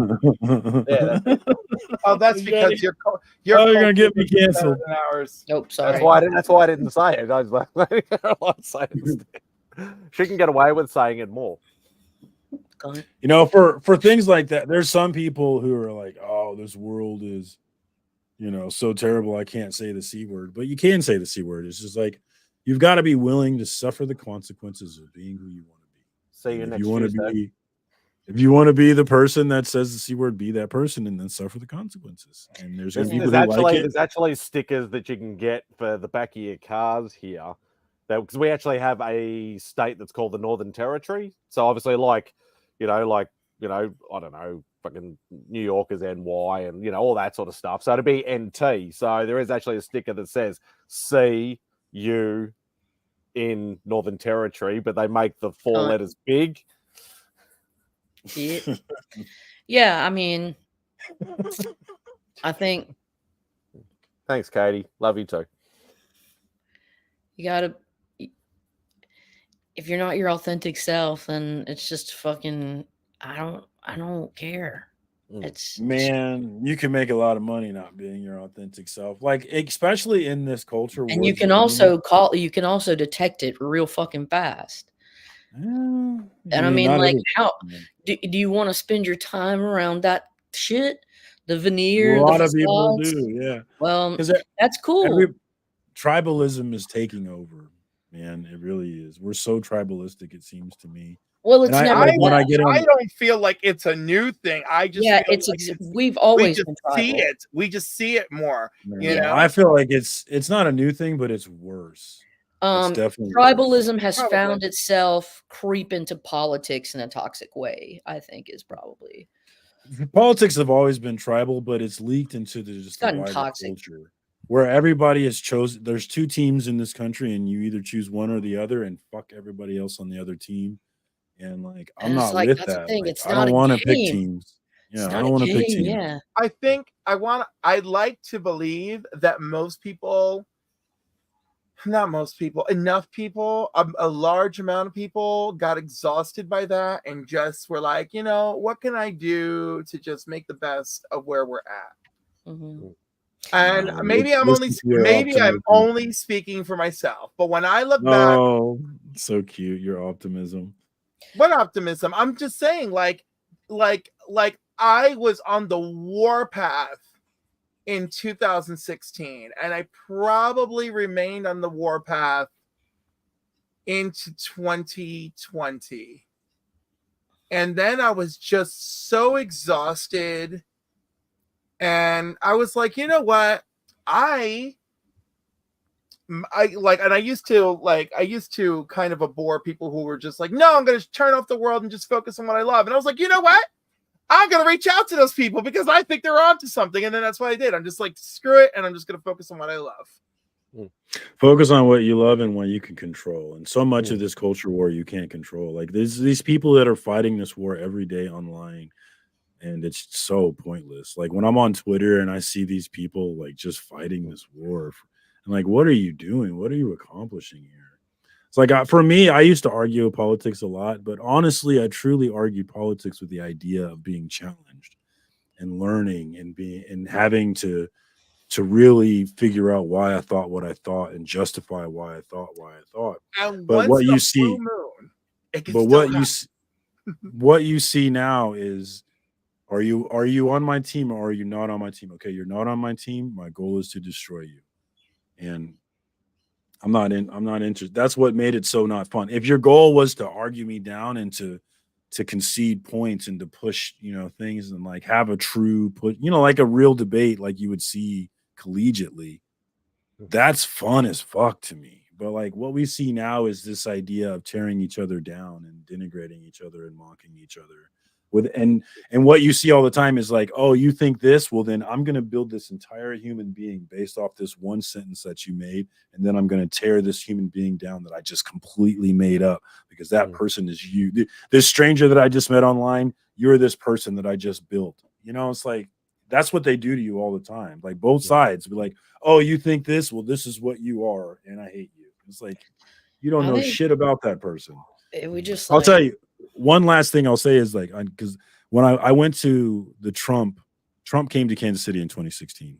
Yeah, that's it. Oh, that's because you're you're gonna get me canceled. Ours. Nope, sorry. That's why I didn't say it. I was like, she can get away with saying it more. You know, for things like that, there's some people who are like, "Oh, this world is, so terrible. I can't say the C word," but you can say the C word. It's just like you've got to be willing to suffer the consequences of being who you want to be. See you next Tuesday. If you want to be the person that says the C word, be that person and then suffer the consequences. And there's people who like it. There's actually stickers that you can get for the back of your cars here. Because we actually have a state that's called the Northern Territory. So obviously, I don't know, fucking New York is NY and, all that sort of stuff. So it'd be NT. So there is actually a sticker that says see you in Northern Territory, but they make the 4 letters big. Yeah, I mean, I think. Thanks, Katie. Love you too. You gotta. If you're not your authentic self, then it's just fucking. I don't care. Man, you can make a lot of money not being your authentic self, like especially in this culture. And you can also detect it real fucking fast. And I mean, like, how do you want to spend your time around that shit? The veneer, a lot the of people facades? do, yeah. Well, that's cool. Tribalism is taking over, man. It really is. We're so tribalistic, it seems to me. Well, it's never. I don't feel like it's a new thing. I just we've always been tribal. see it. We just see it more. You know, I feel like it's not a new thing, but it's worse. It's definitely tribalism has found itself creep into politics in a toxic way. I think is probably. Politics have always been tribal, but it's leaked into the wider culture where everybody is chosen. There's 2 teams in this country, and you either choose one or the other, and fuck everybody else on the other team. And like, I'm not with that. Like, I don't want to pick teams. Yeah, I don't want to pick teams. Yeah. I think I'd like to believe that enough people, a large amount of people got exhausted by that and just were like, what can I do to just make the best of where we're at? Mm-hmm. And maybe I'm only speaking for myself, but when I look back, so cute, your optimism. What optimism? I'm just saying, like I was on the warpath in 2016, and I probably remained on the warpath into 2020. And then I was just so exhausted. And I was like, you know what? I used to kind of abhor people who were just like, no, I'm going to turn off the world and just focus on what I love. And I was like, you know what? I'm going to reach out to those people because I think they're onto something. And then that's what I did. I'm just like, screw it. And I'm just going to focus on what I love. Focus on what you love and what you can control. And so much of this culture war you can't control. Like there's these people that are fighting this war every day online, and it's so pointless. Like when I'm on Twitter and I see these people like just fighting this war, I'm like, what are you doing? What are you accomplishing here? It's like for me, I used to argue politics a lot, but honestly, I truly argue politics with the idea of being challenged and learning and having to really figure out why I thought what I thought and justify why I thought what I thought. And but what you see, moon, what you see now is, are you on my team or are you not on my team? Okay, you're not on my team. My goal is to destroy you, and I'm not interested. That's what made it so not fun. If your goal was to argue me down and to concede points and to push, things and like have a true like a real debate like you would see collegiately, that's fun as fuck to me. But like what we see now is this idea of tearing each other down and denigrating each other and mocking each other. And what you see all the time is like, oh, you think this? Well, then I'm going to build this entire human being based off this one sentence that you made, and then I'm going to tear this human being down that I just completely made up because that person is you. This stranger that I just met online, you're this person that I just built. You know, it's like that's what they do to you all the time. Like both sides be like, oh, you think this? Well, this is what you are, and I hate you. It's like you don't know shit about that person. We just I'll tell you one last thing I'll say is like because when I went to the Trump came to Kansas City in 2016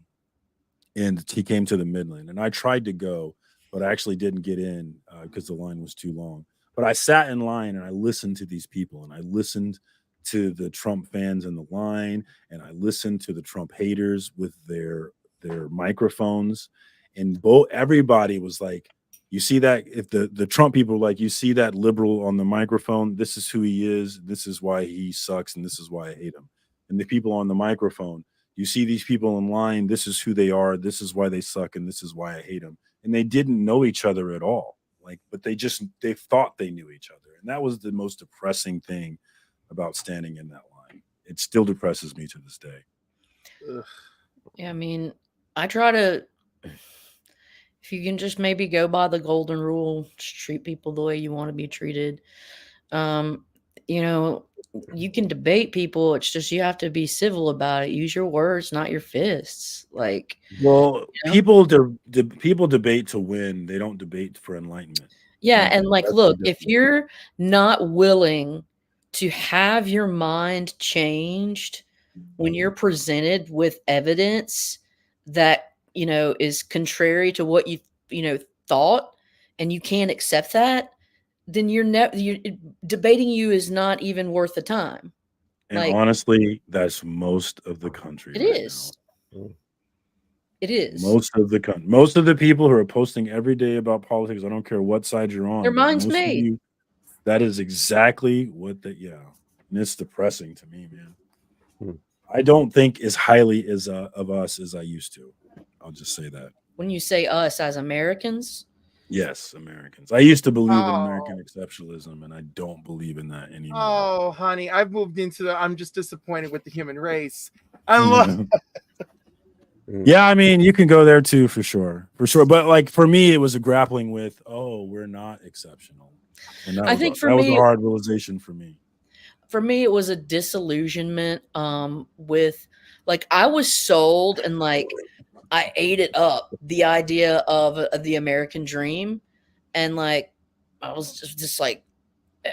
and he came to the Midland and I tried to go, but I actually didn't get in because the line was too long. But I sat in line and I listened to these people and I listened to the Trump fans in the line and I listened to the Trump haters with their microphones and everybody was like, you see that if the Trump people are like, you see that liberal on the microphone, this is who he is, this is why he sucks, and this is why I hate him. And the people on the microphone, you see these people in line, this is who they are, this is why they suck, and this is why I hate them. And they didn't know each other at all. Like, but they thought they knew each other. And that was the most depressing thing about standing in that line. It still depresses me to this day. Ugh. Yeah, I mean, I try to. If you can just maybe go by the golden rule, just treat people the way you want to be treated. You know, you can debate people. It's just you have to be civil about it. Use your words, not your fists. Like, well, you know? people debate to win. They don't debate for enlightenment. Yeah, and like, look, if you're not willing to have your mind changed when you're presented with evidence that is contrary to what you thought, and you can't accept that, then debating you is not even worth the time. And honestly, that's most of the country. It is. It is. Most of the people who are posting every day about politics, I don't care what side you're on. Their mind's made. That is exactly what and it's depressing to me, man. I don't think as highly as of us as I used to. I'll just say that. When you say us as Americans? Yes, Americans. I used to believe in American exceptionalism, and I don't believe in that anymore. Oh, honey, I've moved into I'm just disappointed with the human race. I love. Yeah, I mean, you can go there too, for sure. But like for me, it was a grappling with, we're not exceptional, and that was a hard realization for me. For me, it was a disillusionment with, like, I was sold and like I ate it up, the idea of the American dream, and like I was just like,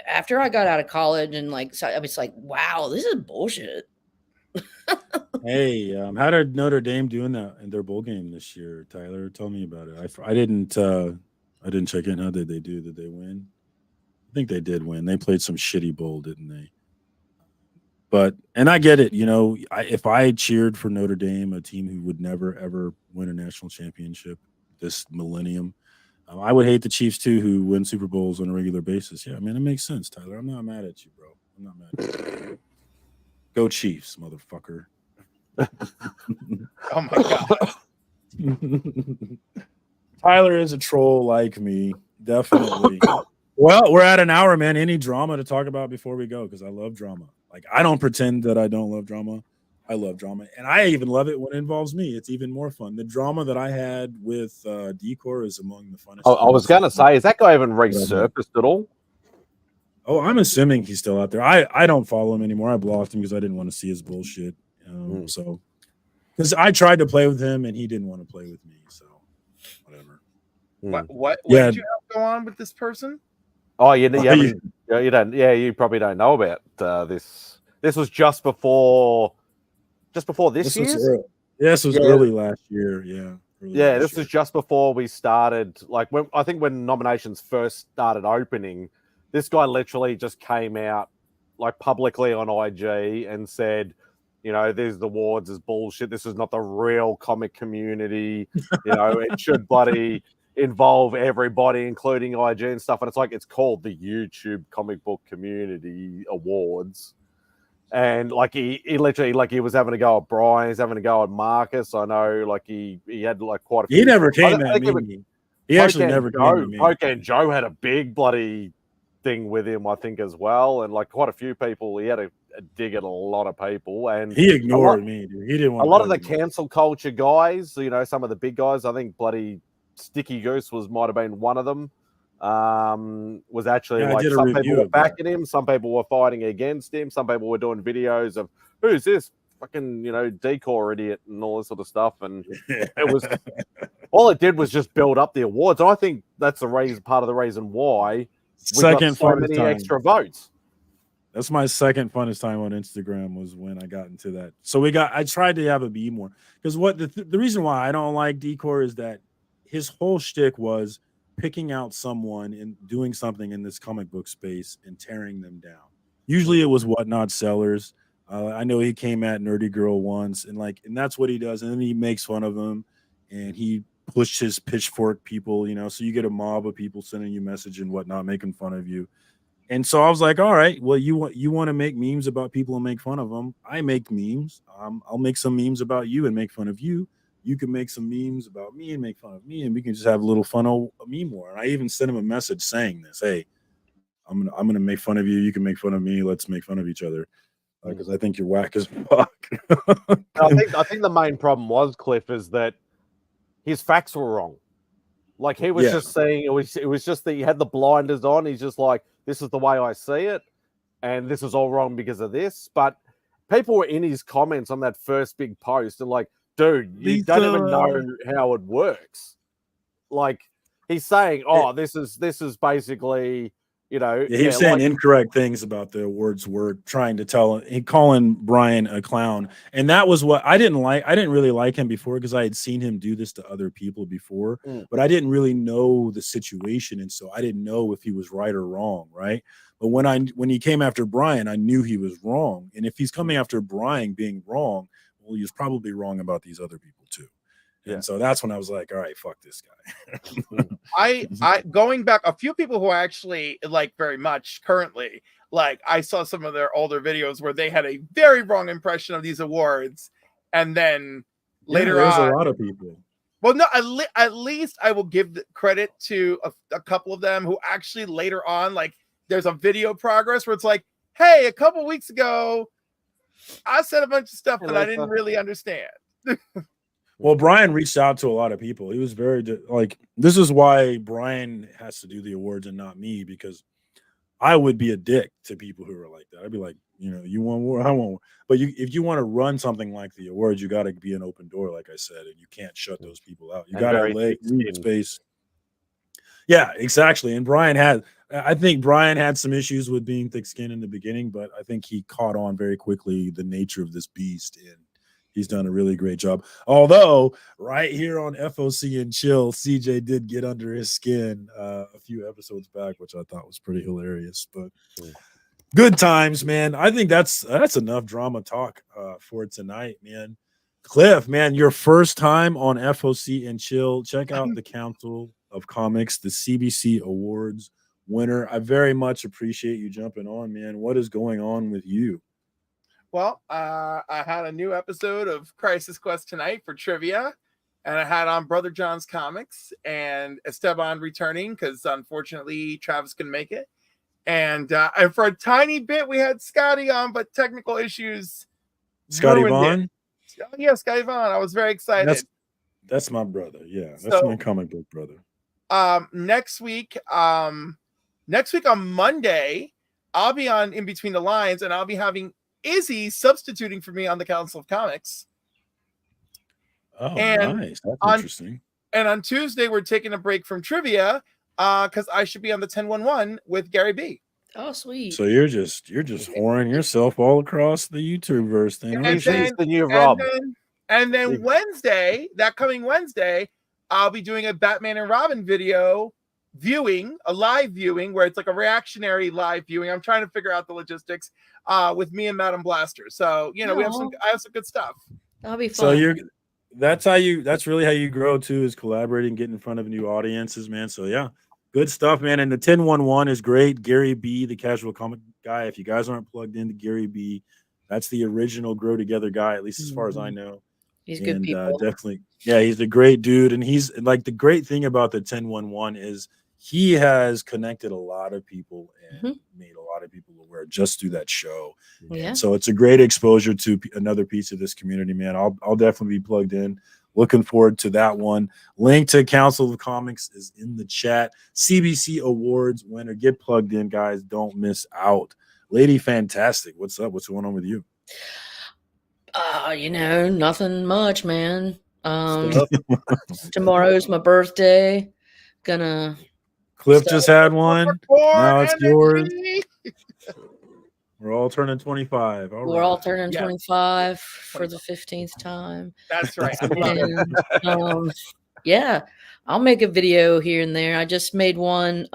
after I got out of college and like I was like, wow, this is bullshit. Hey, how did Notre Dame do in their bowl game this year? Tyler, tell me about it. I didn't check in. How did they do? Did they win? I think they did win. They played some shitty bowl, didn't they? And I get it. If I cheered for Notre Dame, a team who would never ever win a national championship this millennium, I would hate the Chiefs too, who win Super Bowls on a regular basis. Yeah, I mean, it makes sense, Tyler. I'm not mad at you, bro. I'm not mad at you. Go Chiefs, motherfucker. Oh my god. Tyler is a troll like me, definitely. Well, we're at an hour, man. Any drama to talk about before we go? Because I love drama. Like, I don't pretend that I don't love drama. I love drama, and I even love it when it involves me. It's even more fun. The drama that I had with Decor is among the funnest. I was going to say, is that guy even resurfaced at all? Oh, I'm assuming he's still out there. I don't follow him anymore. I blocked him because I didn't want to see his bullshit. So, because I tried to play with him and he didn't want to play with me. So, whatever. What did you have go on with this person? Oh, you don't. Yeah, you probably don't know about this. This was just before this year. This was early last year. Yeah. This was just before we started. Like, I think when nominations first started opening, this guy literally just came out like publicly on IG and said, these awards is bullshit. This is not the real comic community. It should bloody involve everybody, including IG and stuff. And it's like, it's called the YouTube Comic Book Community Awards. And like he literally, like, he was having a go at Brian, he's having a go at Marcus. I know, like he had like quite a few. He never came at me. He actually never came to me. Poke and Joe had a big bloody thing with him, I think, as well, and like quite a few people. He had a dig at a lot of people, and he ignored me, dude. He didn't want a lot of the cancel culture guys. You know, some of the big guys. I think bloody Sticky Goose might have been one of them. Was actually like some people were backing him, some people were fighting against him, some people were doing videos of who's this fucking decor idiot and all this sort of stuff, and it was all it did was just build up the awards. And I think that's part of the reason why we got so many extra votes. That's my second funnest time on Instagram was when I got into that. So I tried to have a be more, because what the reason why I don't like decor is that his whole shtick was picking out someone and doing something in this comic book space and tearing them down. Usually it was Whatnot sellers. I know he came at Nerdy Girl once, and that's what he does. And then he makes fun of them, and he pushed his pitchfork people, so you get a mob of people sending you message and whatnot, making fun of you. And so I was like, all right, well, you want to make memes about people and make fun of them. I make memes. I'll make some memes about you and make fun of you. You can make some memes about me and make fun of me, and we can just have a little fun of meme war. And I even sent him a message saying this: "Hey, I'm gonna make fun of you. You can make fun of me. Let's make fun of each other, because I think you're whack as fuck." I think the main problem was, Cliff, is that his facts were wrong. Like he was just saying, it was just that he had the blinders on. He's just like, this is the way I see it, and this is all wrong because of this. But people were in his comments on that first big post and like, dude, you don't even know how it works. Like he's saying, oh, this is basically, he's saying incorrect things about the awards. We're trying to calling Brian a clown, and that was what I didn't like. I didn't really like him before because I had seen him do this to other people before, but I didn't really know the situation, and so I didn't know if he was right or wrong, right? But when he came after Brian, I knew he was wrong, and if he's coming after Brian being wrong, well, he was probably wrong about these other people too. And so that's when I was like, all right, fuck this guy. I going back, a few people who I actually like very much currently, like I saw some of their older videos where they had a very wrong impression of these awards. And then later there's on, a lot of people. Well, no, at least I will give the credit to a couple of them who actually later on, like there's a video progress where it's like, hey, a couple weeks ago, I said a bunch of stuff that I didn't really understand. Well, Brian reached out to a lot of people. He was very this is why Brian has to do the awards and not me, because I would be a dick to people who are like that. I'd be like, you want war, I want war. But if you want to run something like the awards, you got to be an open door, like I said, and you can't shut those people out. You got to lay space. Yeah, exactly. And I think Brian had some issues with being thick-skinned in the beginning, but I think he caught on very quickly the nature of this beast, and he's done a really great job. Although right here on FOC and Chill, CJ did get under his skin a few episodes back, which I thought was pretty hilarious. But good times, man. I think that's enough drama talk for tonight, man. Cliff, man, your first time on FOC and Chill. Check out the Council of Comics, the CBC Awards winner. I very much appreciate you jumping on, man. What is going on with you? Well, I had a new episode of Crisis Quest tonight for trivia, and I had on Brother John's Comics and Esteban returning because unfortunately Travis couldn't make it. And for a tiny bit, we had Scotty on, but technical issues. Scotty Vaughn? Yeah, Scotty Vaughn. I was very excited. That's my brother. Yeah, that's my comic book brother. Next week on Monday, I'll be on In Between the Lines, and I'll be having Izzy substituting for me on the Council of Comics. Oh, nice. That's interesting. And on Tuesday, we're taking a break from trivia because I should be on the 1011 with Gary B. Oh, sweet. So you're just whoring yourself all across the YouTube verse thing. And then Wednesday, that coming Wednesday, I'll be doing a Batman and Robin video viewing, a live viewing where it's like a reactionary live viewing. I'm trying to figure out the logistics with me and Madam Blaster. So, I have some good stuff. That'll be fun. So that's really how you grow too, is collaborating, getting in front of new audiences, man. So yeah, good stuff, man. And the 1011 is great. Gary B, the casual comic guy. If you guys aren't plugged into Gary B, that's the original Grow Together guy, at least as far as I know. He's good and people. definitely, yeah, he's a great dude. And he's like, the great thing about the 1011 is he has connected a lot of people and made a lot of people aware just through that show. Yeah. And so it's a great exposure to another piece of this community, man. I'll definitely be plugged in. Looking forward to that one. Link to Council of Comics is in the chat. CBC Awards winner. Get plugged in, guys. Don't miss out. Lady Fantastic, what's up? What's going on with you? Nothing much, man. Tomorrow's my birthday. Gonna. Cliff just had one. Now it's yours. We're all turning 25. We're all turning 25 for the 15th time. That's right. And, yeah, I'll make a video here and there. I just made one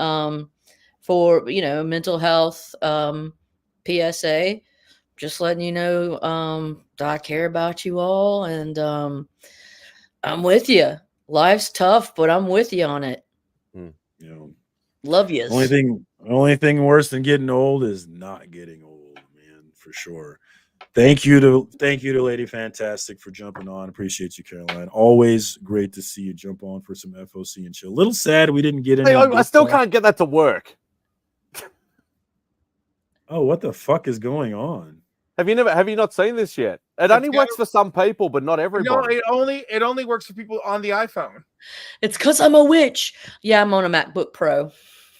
for mental health PSA. Just letting you know that I care about you all, and I'm with you. Life's tough, but I'm with you on it. Love you. Only thing worse than getting old is not getting old, man, for sure. Thank you to Lady Fantastic for jumping on. Appreciate you, Caroline. Always great to see you jump on for some FOC and chill. A little sad we didn't get in. I still can't get that to work. Oh, what the fuck is going on? Have you not seen this yet? It only works for some people, but not everybody. No, it only works for people on the iPhone. It's because I'm a witch. Yeah, I'm on a MacBook Pro.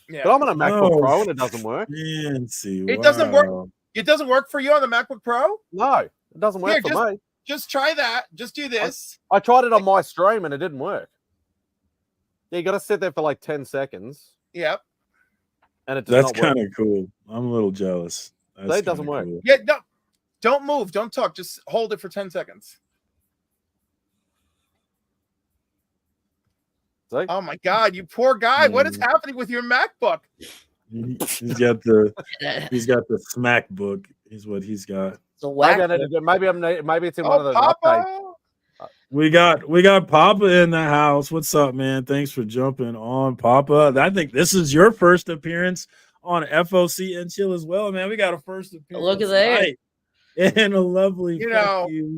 Yeah. But I'm on a MacBook Pro and it doesn't work. Fancy. It doesn't work. It doesn't work for you on the MacBook Pro? No, it doesn't work for me. Just try that. Just do this. I tried it on my stream and it didn't work. Yeah, you got to sit there for like 10 seconds. Yep. And it does That's kind of cool. I'm a little jealous. It doesn't work. Cool. Yeah, no. Don't move. Don't talk. Just hold it for 10 seconds. Oh my God, you poor guy! What is happening with your MacBook? He's got the smack book. Is what he's got. Maybe it's in one of those updates. We got Papa in the house. What's up, man? Thanks for jumping on, Papa. I think this is your first appearance on FOC and Chill as well, man. We got a first appearance. Look at that. And a lovely,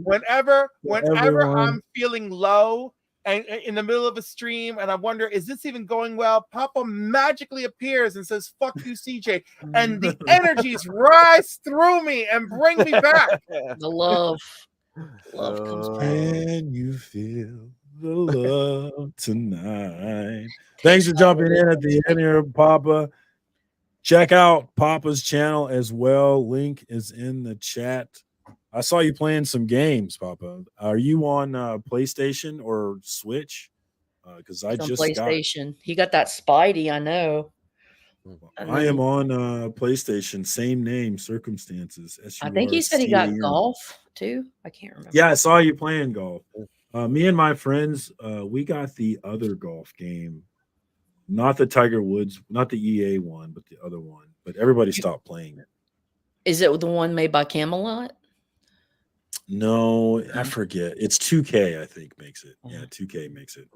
whenever I'm feeling low and in the middle of a stream and I wonder, is this even going well? Papa magically appears and says, "Fuck you, CJ." And the energies rise through me and bring me back. The love comes back. Can you feel the love tonight? Thanks for jumping in at the end here, Papa. Check out Papa's channel as well. Link is in the chat. I saw you playing some games, Papa. Are you on PlayStation or Switch? Because I just PlayStation. He got that Spidey, I know. I am on PlayStation. Same name, Circumstances. I think he said he got golf too. I can't remember. Yeah, I saw you playing golf. Me and my friends, we got the other golf game. Not the Tiger Woods, not the EA one, but the other one. But everybody stopped playing it. Is it the one made by Camelot? No, I forget. It's 2K, I think, makes it. Yeah, 2K makes it.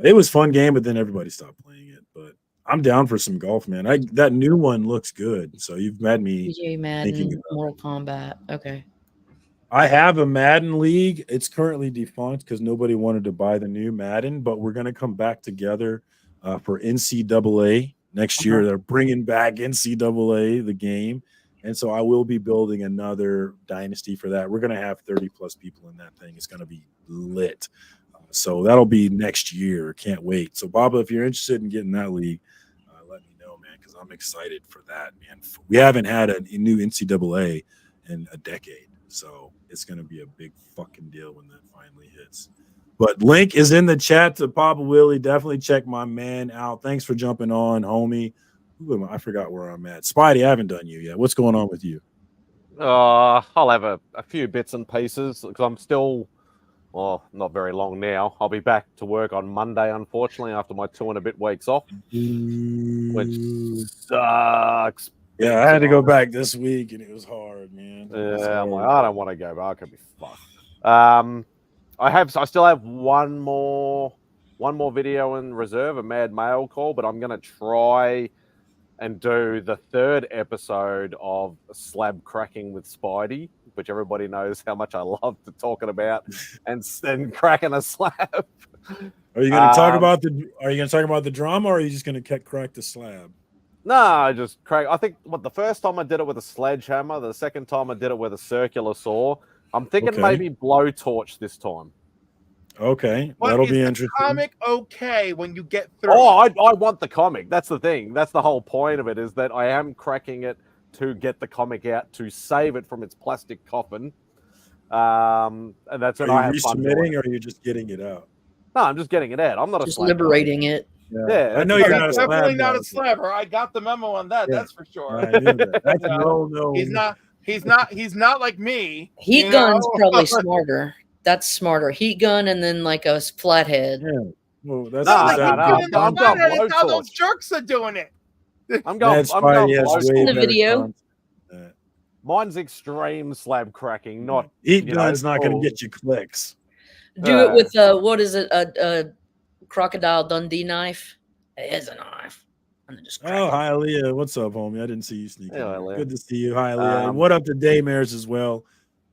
It was a fun game, but then everybody stopped playing it. But I'm down for some golf, man. That new one looks good. So you've made me Madden, Mortal Kombat. Okay. I have a Madden league. It's currently defunct because nobody wanted to buy the new Madden, but we're going to come back together for NCAA next year. They're bringing back NCAA, the game. And so I will be building another dynasty for that. We're going to have 30 plus people in that thing. It's going to be lit. So that'll be next year. Can't wait. So Baba, if you're interested in getting that league, let me know, man, because I'm excited for that, man. We haven't had a new NCAA in a decade. So it's going to be a big fucking deal when that finally hits. But link is in the chat to Papa Willie. Definitely check my man out. Thanks for jumping on, homie. I forgot where I'm at. Spidey, I haven't done you yet. What's going on with you? I'll have a few bits and pieces because I'm still, not very long now. I'll be back to work on Monday, unfortunately, after my 2 and a bit weeks off, which sucks. Yeah, I had to go back this week, and it was hard, man. Yeah, I'm like, I don't want to go back. It'll be fucked. I still have one more video in reserve, a Mad Mail call, but I'm gonna try and do the 3rd episode of Slab Cracking with Spidey, which everybody knows how much I love to talking about, and cracking a slab. Are you going to talk about the drama, or are you just going to crack the slab? No, I just crack. I think the first time I did it with a sledgehammer, the second time I did it with a circular saw. I'm thinking maybe blowtorch this time. Okay, But that'll is be the interesting. comic okay when you get through? Oh, I want the comic. That's the thing. That's the whole point of it, is that I am cracking it to get the comic out, to save it from its plastic coffin. And that's when I have fun doing it. Or are you just getting it out? No, I'm just getting it out. I'm not just a slab liberating guy. it. Yeah, I know you're not a slab. Definitely not a slabber. I got the memo on that. Yeah. That's for sure. I knew that. That's no. He's not like me. Heat gun's probably smarter. That's smarter. Heat gun and then like a flathead. Yeah. Well, that's I'm going how those jerks are doing it. I'm going in the video. Mine's extreme slab cracking, not heat gun's not going to get you clicks. Do it with what is it? A Crocodile Dundee knife. It is a knife. And then just hi Leah, what's up, homie? I didn't see you sneaking. Hey, Leah. Good to see you. Hi Leah. And what up to Daymares as well?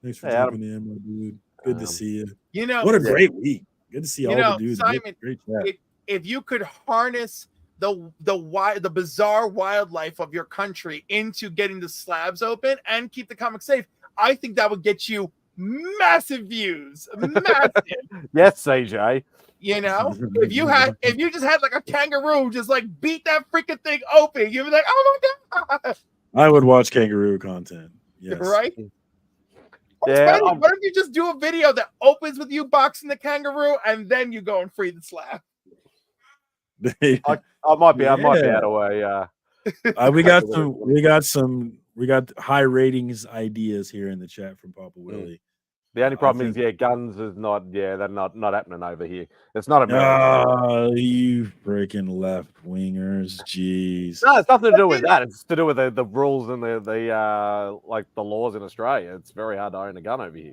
Thanks for jumping in, my dude. Good to see you. You know, what a great week. Good to see all the dudes. Simon, great chat. If you could harness the bizarre wildlife of your country into getting the slabs open and keep the comic safe, I think that would get you massive views. Massive. Yes, CJ. You know, if you just had like a kangaroo just like beat that freaking thing open, you'd be like, oh my god. I would watch kangaroo content. Yes. Right? Yeah. What if you just do a video that opens with you boxing the kangaroo and then you go and free the slab? I might be out of way. We got high ratings ideas here in the chat from Papa Willie. The only problem is, guns is not. They're not happening over here. It's not America. You freaking left wingers, jeez. No, it's nothing to do with that. It's to do with the rules and the laws in Australia. It's very hard to own a gun over here.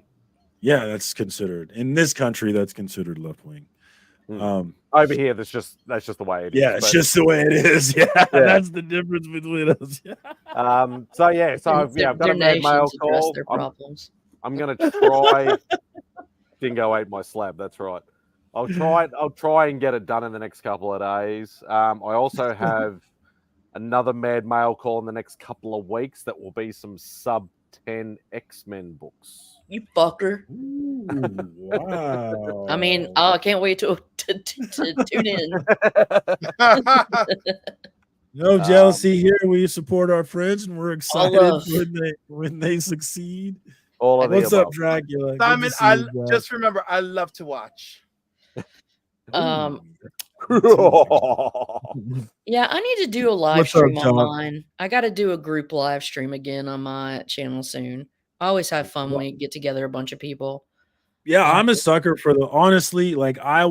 Yeah, that's considered in this country. That's considered left wing. Over here, that's just the way it is. Yeah, it's just the way it is. Yeah, that's the difference between us. I've got a mad mail call. I'm gonna try. Dingo ate my slab. That's right. I'll try and get it done in the next couple of days. I also have another mad mail call in the next couple of weeks. That will be some sub 10 X-Men books. You fucker. Ooh, wow. I mean, I can't wait to tune in. No jealousy here. We support our friends, and we're excited when they succeed. What's up, Dracula? Simon, just remember, I love to watch. Yeah, I need to do a live stream on mine. I got to do a group live stream again on my channel soon. I always have fun when we get together a bunch of people. Yeah, I'm a sucker for honestly, like I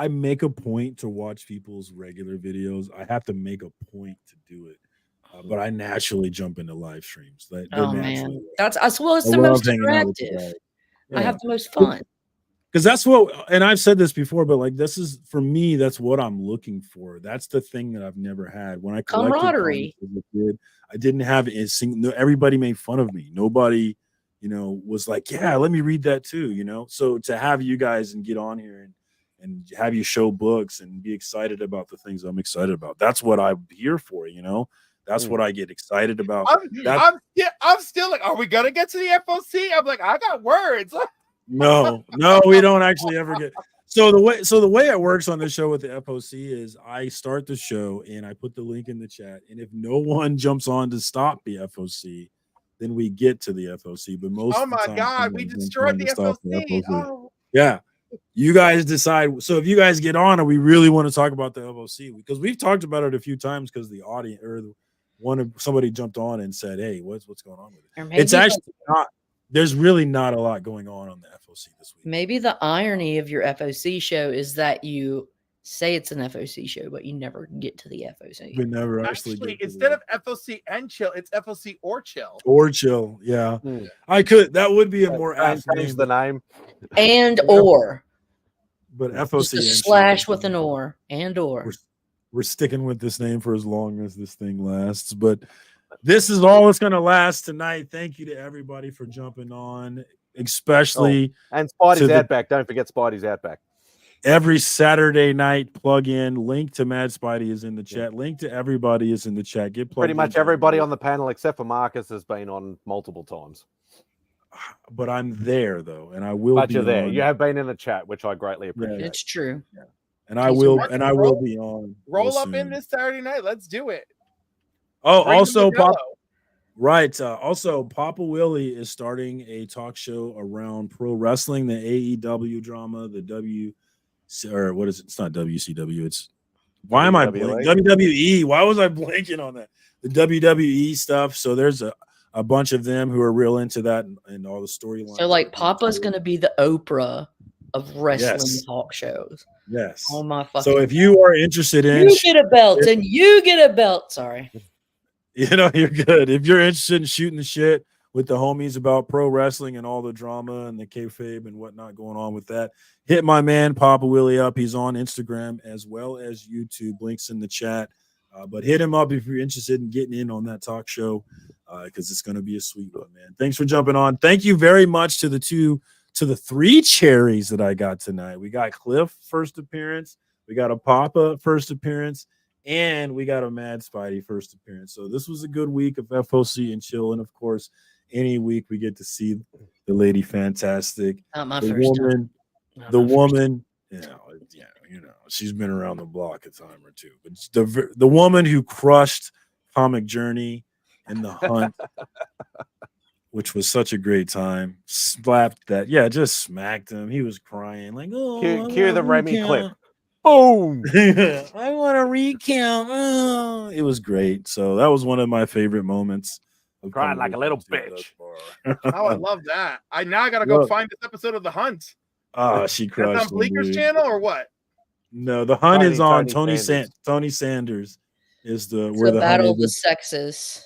make a point to watch people's regular videos. I have to make a point to do it. But I naturally jump into live streams. Man, that's as well as the most interactive. I have the most fun. Because that's what, and I've said this before, but like this is for me, that's what I'm looking for. That's the thing that I've never had. When I collected camaraderie, I didn't have a single. Everybody made fun of me. Nobody, was like, yeah, let me read that too. So to have you guys and get on here and have you show books and be excited about the things I'm excited about. That's what I'm here for. That's what I get excited about. I'm still like, are we gonna get to the FOC? I'm like, I got words. No, we don't actually ever get. So the way it works on the show with the FOC is I start the show and I put the link in the chat, and if no one jumps on to stop the FOC, then we get to the FOC. But most of the time, God, we destroyed the FOC. Oh. Yeah. You guys decide. So if you guys get on and we really want to talk about the FOC, because we've talked about it a few times because the audience or somebody jumped on and said, hey, what's going on with it? It's actually not. There's really not a lot going on the FOC this week. Maybe the irony of your FOC show is that you say it's an FOC show, but you never get to the FOC. We never actually instead of FOC and chill, it's FOC or chill. Or chill, yeah. I could. That would be a more change the name. And or. But FOC just a slash with an or and or. We're sticking with this name for as long as this thing lasts. But this is all it's going to last tonight. Thank you to everybody for jumping on, especially and Spidey's Outback. Don't forget Spidey's Outback. Every Saturday night plug in. Link to Mad Spidey is in the chat. Link to everybody is in the chat. Get plugged Pretty much everybody on the panel except for Marcus has been on multiple times. But I'm there though, and I will. But be you're there. on. You have been in the chat, which I greatly appreciate. It's true. Yeah. And I will. And I will be on. Roll up in this Saturday night. Let's do it. Oh, Bring also, the Modelo. Right. Also, Papa Willie is starting a talk show around pro wrestling, the AEW drama, the or what is it? It's not WCW. It's why am I blanking? WWE. Why was I blanking on that? The WWE stuff. So there's a bunch of them who are real into that and all the storylines. So like Papa's going to be the Oprah of wrestling talk shows. Yes. Oh my fucking. So if you are interested in, you get a belt and you get a belt. Sorry. You know, you're good. If you're interested in shooting the shit with the homies about pro wrestling and all the drama and the kayfabe and whatnot going on with that, hit my man Papa Willie up. He's on Instagram as well as YouTube. Links in the chat. But hit him up if you're interested in getting in on that talk show because it's going to be a sweet one, man. Thanks for jumping on. Thank you very much to the three cherries that I got tonight. We got Cliff first appearance. We got a Papa first appearance. And we got a Mad Spidey first appearance. So this was a good week of FOC and chill. And of course, any week we get to see the Lady Fantastic. Not my first time. The woman, you know, she's been around the block a time or two. But the woman who crushed Comic Journey in The Hunt, which was such a great time. Slapped that, just smacked him. He was crying like, oh, cue the Remy clip. Boom! I want to recount. Oh, it was great. So that was one of my favorite moments. Crying like a little bitch. Oh, I love that. I gotta go find this episode of The Hunt. Oh, she crushed. That's on Bleeker's channel or what? No, The Hunt is on Tony Sanders. Is where the battle Hunt of the is. sexes.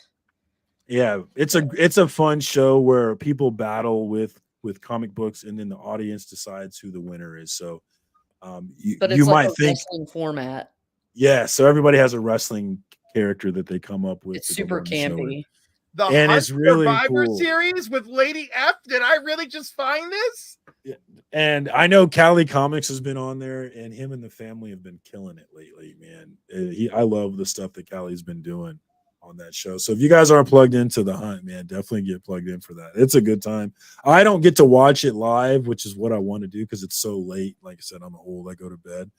Yeah, it's a fun show where people battle with comic books, and then the audience decides who the winner is. So. But it's you like might think wrestling format. Yeah, so everybody has a wrestling character that they come up with. It's super campy. The and Hunt it's really Survivor cool. series with Lady F. Did I really just find this? Yeah. And I know Cali Comics has been on there, and him and the family have been killing it lately, man. I love the stuff that Cali's been doing on that show. So if you guys aren't plugged into The Hunt, man, definitely get plugged in for that. It's a good time. I don't get to watch it live, which is what I want to do because it's so late. Like I said, I'm old. I go to bed.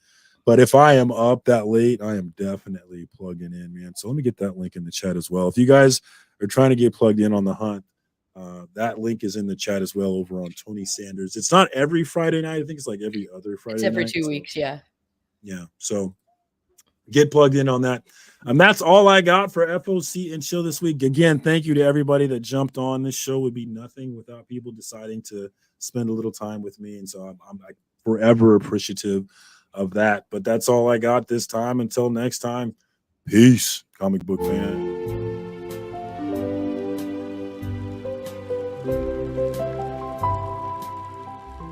But if I am up that late, I am definitely plugging in, man. So let me get that link in the chat as well. If you guys are trying to get plugged in on The Hunt, that link is in the chat as well over on Tony Sanders. It's not every Friday night. I think it's like every other Friday It's every night. 2 weeks, yeah. Yeah. So get plugged in on that. That's all I got for FOC and chill this week. Again, thank you to everybody that jumped on. This show would be nothing without people deciding to spend a little time with me. And so I'm forever appreciative of that. But that's all I got this time. Until next time, peace, comic book fan.